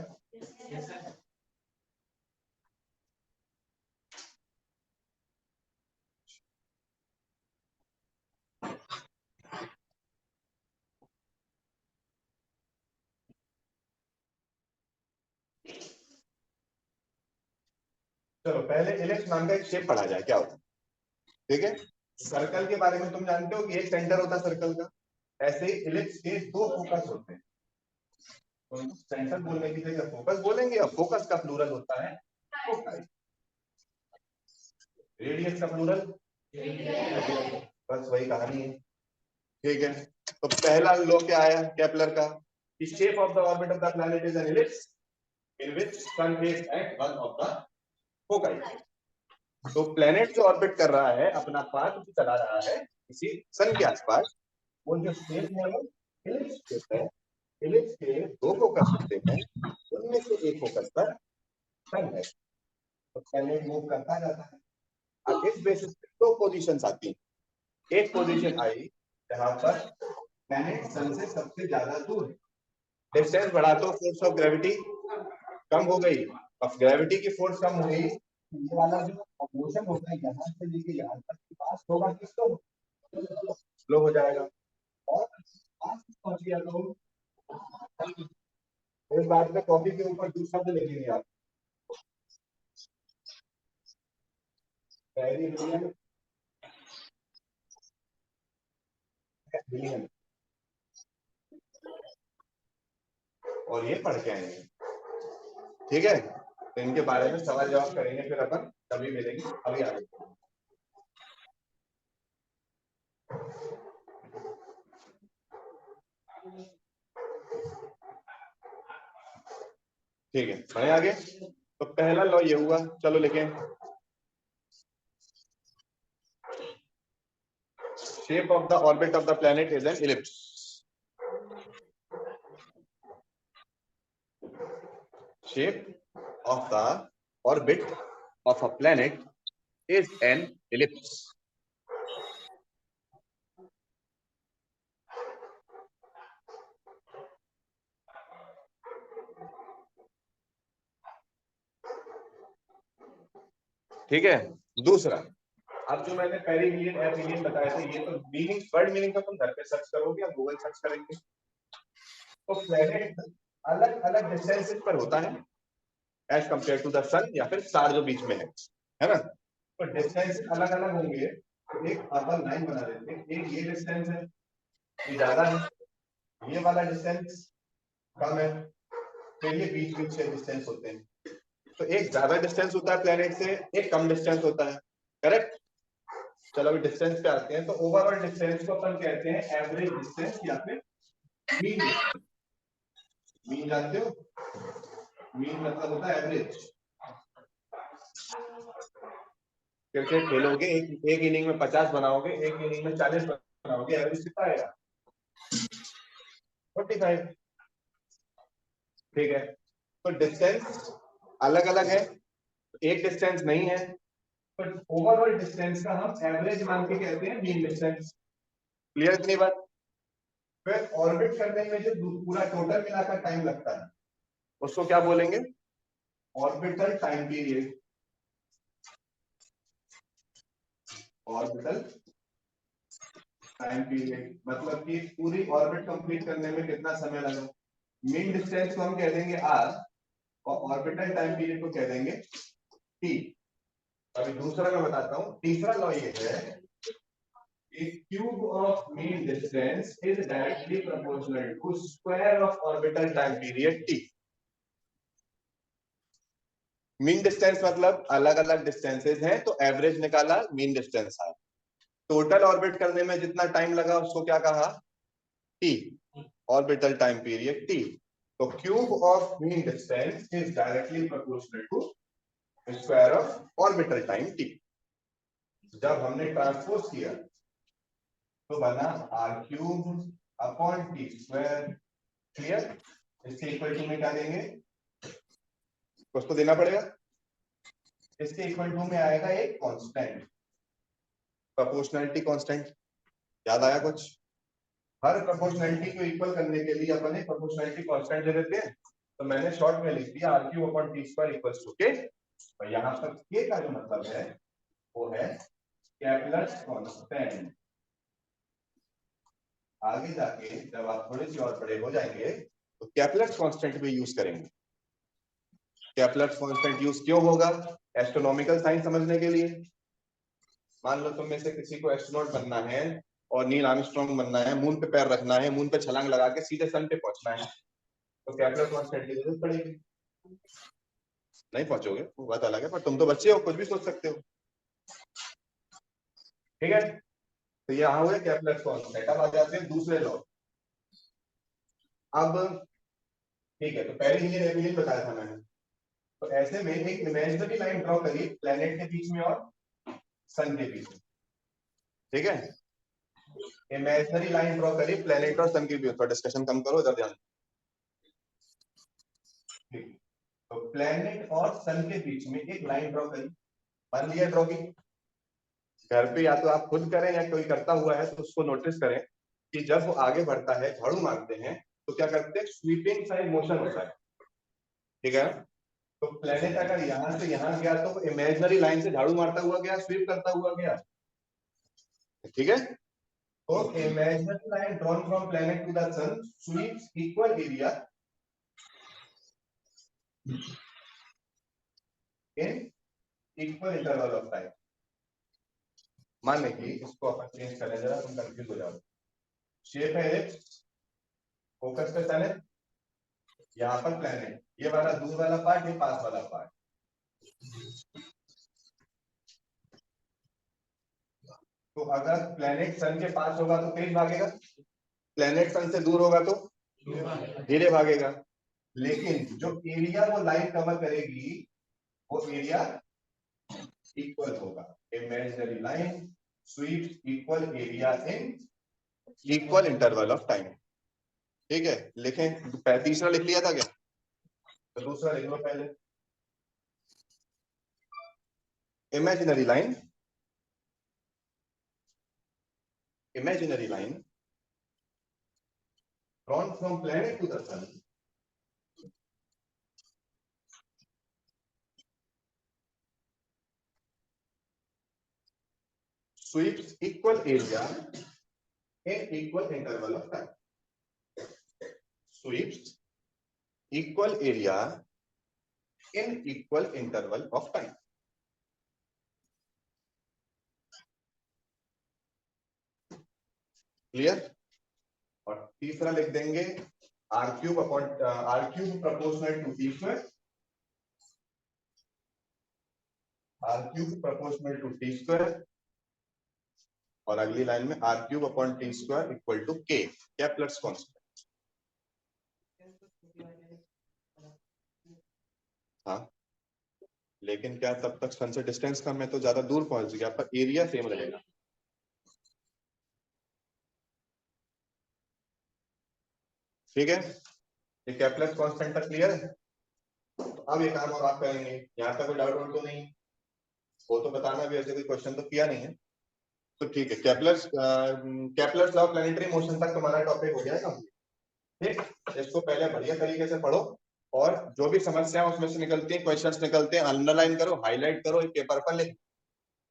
S1: चलो पहले इलिप्स नाम का एक शेप पढ़ा जाए, क्या होता है, ठीक है। सर्कल के बारे में तुम जानते हो कि एक सेंटर होता है सर्कल का, ऐसे ही इलिप्स के दो फोकस होते हैं, तो सेंटर बोलने की जगह फोकस बोलेंगे, और फोकस का प्लूरल होता है फोकाई। रेडियस का प्लूरल, बस वही कहानी है, ठीक है। तो पहला लॉ क्या आया केपलर का, the shape of the orbit of the planet is an ellipse in which sun is at one of the foci। तो प्लेनेट जो ऑर्बिट कर रहा है, अपना पाथ चला रहा है किसी सन के आसपास, वो जो शेप है वो इलिप्स शेप है। इलिप्स के दो फोकस होते हैं, उनमें से एक फोकस पर सन है, तो प्लेनेट मूव करता जाता है। अब इस बेसिस पे दो पोजीशंस आती हैं, एक पोजीशन आई जहां पर प्लेनेट सन से सबसे ज्यादा दूर है, डिस्टेंस बढ़ा तो फोर्स ऑफ ग्रेविटी कम हो गई, अब ग्रेविटी की फोर्स कम हो गई, ये वाला जो मोशन होता है यहाँ से लेके यहाँ तक के पास होगा किसको, स्लो हो जाएगा, और पास पहुंच गया तो इस बात में कॉपी के ऊपर दूसरा शब्द लिखेंगे आप, पेरिहिलियन, हिलियन, और ये पढ़ के आएंगे, ठीक है। तो इनके बारे में सवाल जवाब करेंगे फिर अपन, तभी मिलेंगे, अभी आगे, ठीक है। बढ़े आगे, तो पहला लॉ ये हुआ, चलो लिखें, shape of the orbit of the planet is an ellipse। Shape of the orbit of a planet is an ellipse। ठीक है। दूसरा, अब जो मैंने पेरिहिलियन एपिलियन बताया था, ये तो मीनिंग, वर्ड मीनिंग तो तुम घर पे सर्च करोगे या गूगल सर्च करेंगे। तो प्लेनेट अलग अलग डिस्टेंसेस पर होता है एज कंपेयर टू द सन या फिर स्टार जो बीच में है ना। तो डिस्टेंस अलग अलग होंगे, तो एक अपन लाइन बना देते हैं। एक ये डिस्टेंस है, ये ज्यादा है, ये वाला डिस्टेंस कम है, फिर ये बीच बीच से डिस्टेंस होते हैं। तो एक ज्यादा डिस्टेंस होता है प्लेनेट से, एक कम डिस्टेंस होता है, करेक्ट। चलो अभी डिस्टेंस पे आते हैं। तो ओवरऑल डिस्टेंस को अपन कहते हैं एवरेज डिस्टेंस या फिर मीन। मीन जानते हो, मीन मतलब होता है एवरेज। क्रिकेट खेलोगे, एक इनिंग में 50 बनाओगे, एक इनिंग में 40 बनाओगे, एवरेज कितना आएगा? 45। ठीक है। तो डिस्टेंस अलग अलग है, एक डिस्टेंस नहीं है, बट ओवरऑल डिस्टेंस का हम एवरेज मान के कहते हैं मीन डिस्टेंस। क्लियर इतनी बात? फिर ऑर्बिट करने में जो पूरा टोटल मिलाकर टाइम लगता है उसको क्या बोलेंगे? Orbital time period. Orbital time period मतलब कि पूरी ऑर्बिट कंप्लीट करने में कितना समय लगा। मीन डिस्टेंस को हम कह देंगे आर और ऑर्बिटल टाइम पीरियड को कह देंगे टी। अभी दूसरा मैं बताता हूं। तीसरा लॉ ये है, a cube of mean distance is directly proportional to square of orbital time period t। Mean distance मतलब अलग अलग डिस्टेंसेस हैं, तो एवरेज निकाला, मीन डिस्टेंस आया। टोटल ऑर्बिट करने में जितना टाइम लगा उसको क्या कहा? T, orbital time period T. तो cube of mean distance is directly proportional to square of orbital time T. जब हमने ट्रांसपोज किया तो बना R cube upon T square. Clear? इसके इक्वल टू में क्या देंगे? कुछ तो देना पड़ेगा। इसके इक्वल टू में आएगा एक कांस्टेंट, प्रोपोर्शनैलिटी कांस्टेंट। याद आया कुछ? हर प्रोपोर्शनैलिटी को इक्वल करने के लिए अपन एक प्रोपोर्शनैलिटी कांस्टेंट ले लेते हैं। तो मैंने शॉर्ट में लिख दिया R cube upon T square equals to K. और यहाँ पर के का जो मतलब है वो है केपलर्स कांस्टेंट। आगे जाके जब आप थोड़े से और बड़े हो जाएंगे तो केपलर्स कांस्टेंट भी यूज करेंगे। केपलर्स कांस्टेंट यूज क्यों होगा? एस्ट्रोनॉमिकल साइन समझने के लिए। मान लो तुम में से किसी को एस्ट्रोनॉट बनना है और नील आर्मस्ट्रांग बनना है, मून पे पैर रखना है, मून पे छलांग लगा के सीधे सन पे पहुंचना है, तो केपलर कांस्टेंट की जरूरत पड़ेगी। नहीं पहुंचोगे वो बात अलग है, पर तुम तो बच्चे हो, कुछ भी सोच सकते हो। ठीक है, तो यहाँ हुए केपलर कांस्टेंट। अब आ जाते हैं दूसरे लॉ। अब ठीक है, तो पहले ही ये बताया था मैंने। तो ऐसे में एक इमेजिनरी लाइन ड्रॉ करिए प्लेनेट के बीच में और सन के बीच में। ठीक है, इमेजिनरी लाइन ड्रॉ करिए प्लेनेट और सन के बीच। थोड़ा डिस्कशन कम करो, इधर ध्यान। ठीक, तो प्लेनेट और सन के बीच में एक लाइन ड्रॉ करिए। मान लिया ड्रॉ की। घर पे या तो आप खुद करें या कोई करता हुआ है तो उसको नोटिस करें कि जब वो आगे बढ़ता है, झाड़ू मारते हैं, तो क्या करते हैं? स्वीपिंग साइड मोशन होता है। ठीक है, तो प्लेनेट अगर यहां से यहां गया तो इमेजिनरी लाइन से झाड़ू मारता हुआ गया, स्वीप करता हुआ गया। ठीक है, तो imaginary line drawn from planet to the sun sweeps equal area in equal interval of time। मान लीजिए इसको अपन चेंज करें, जरा तुम कंफ्यूज हो जाओ। शेप है एलिप्स, फोकस पे सन है, यहाँ पर प्लेनेट, ये वाला दूर वाला पार्ट, ये पास वाला पार्ट। तो अगर प्लेनेट सन के पास होगा तो तेज भागेगा, प्लेनेट सन से दूर होगा तो धीरे भागेगा। लेकिन जो एरिया वो लाइन कवर करेगी वो एरिया इक्वल होगा। Imaginary line sweeps equal area in equal interval of time. ठीक है, लिखें। तीसरा लिख लिया था क्या? तो दूसरा लिख लो पहले। Imaginary line, imaginary line drawn from planet to the sun sweeps equal area in equal interval of time. Sweeps equal area in equal interval of time. Clear? और तीसरा लिख देंगे r cube upon r cube proportional to t square, r cube proportional to t square, और अगली line में r cube upon t square equal to k, Kepler's constant. हाँ, लेकिन क्या तब तक सन से डिस्टेंस कम है तो ज्यादा दूर पहुंच गया, पर एरिया सेम रहेगा। ठीक है, ये केप्लर कांस्टेंट तक क्लियर है? अब ये काम और आप करेंगे, यहाँ तक कोई डाउट तो नहीं वो तो बताना, भी ऐसे कोई क्वेश्चन तो किया नहीं है तो ठीक है। Kepler's law of planetary motion तक तुम्हारा टॉपिक हो गया है कंप्लीट। ठीक, इसको पहले बढ़िया तरीके से पढ़ो और जो भी समस्या उसमें से निकलती है, क्वेश्चंस निकलते हैं, अंडरलाइन करो, हाईलाइट करो, एक पेपर पर लिख।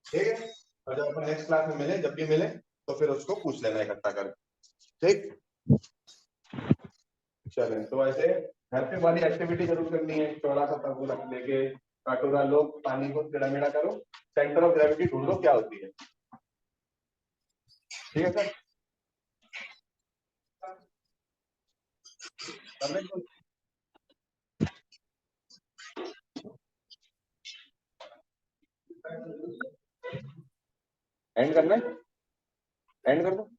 S1: ठीक है, और जब अपन नेक्स्ट क्लास में मिले, जब भी मिले तो फिर उसको पूछ लेना इकट्ठा करके। ठीक, चलें तो ऐसे घर पे वाली एक्टिविटी जरूर करनी है। चौड़ा सा तंबू लेके कटोरा लो, पानी को टेढ़ा-मेढ़ा करो, सेंटर ऑफ ग्रेविटी ढूंढो क्या होती है। ठीक है सर, एंड करना है, एंड कर दो।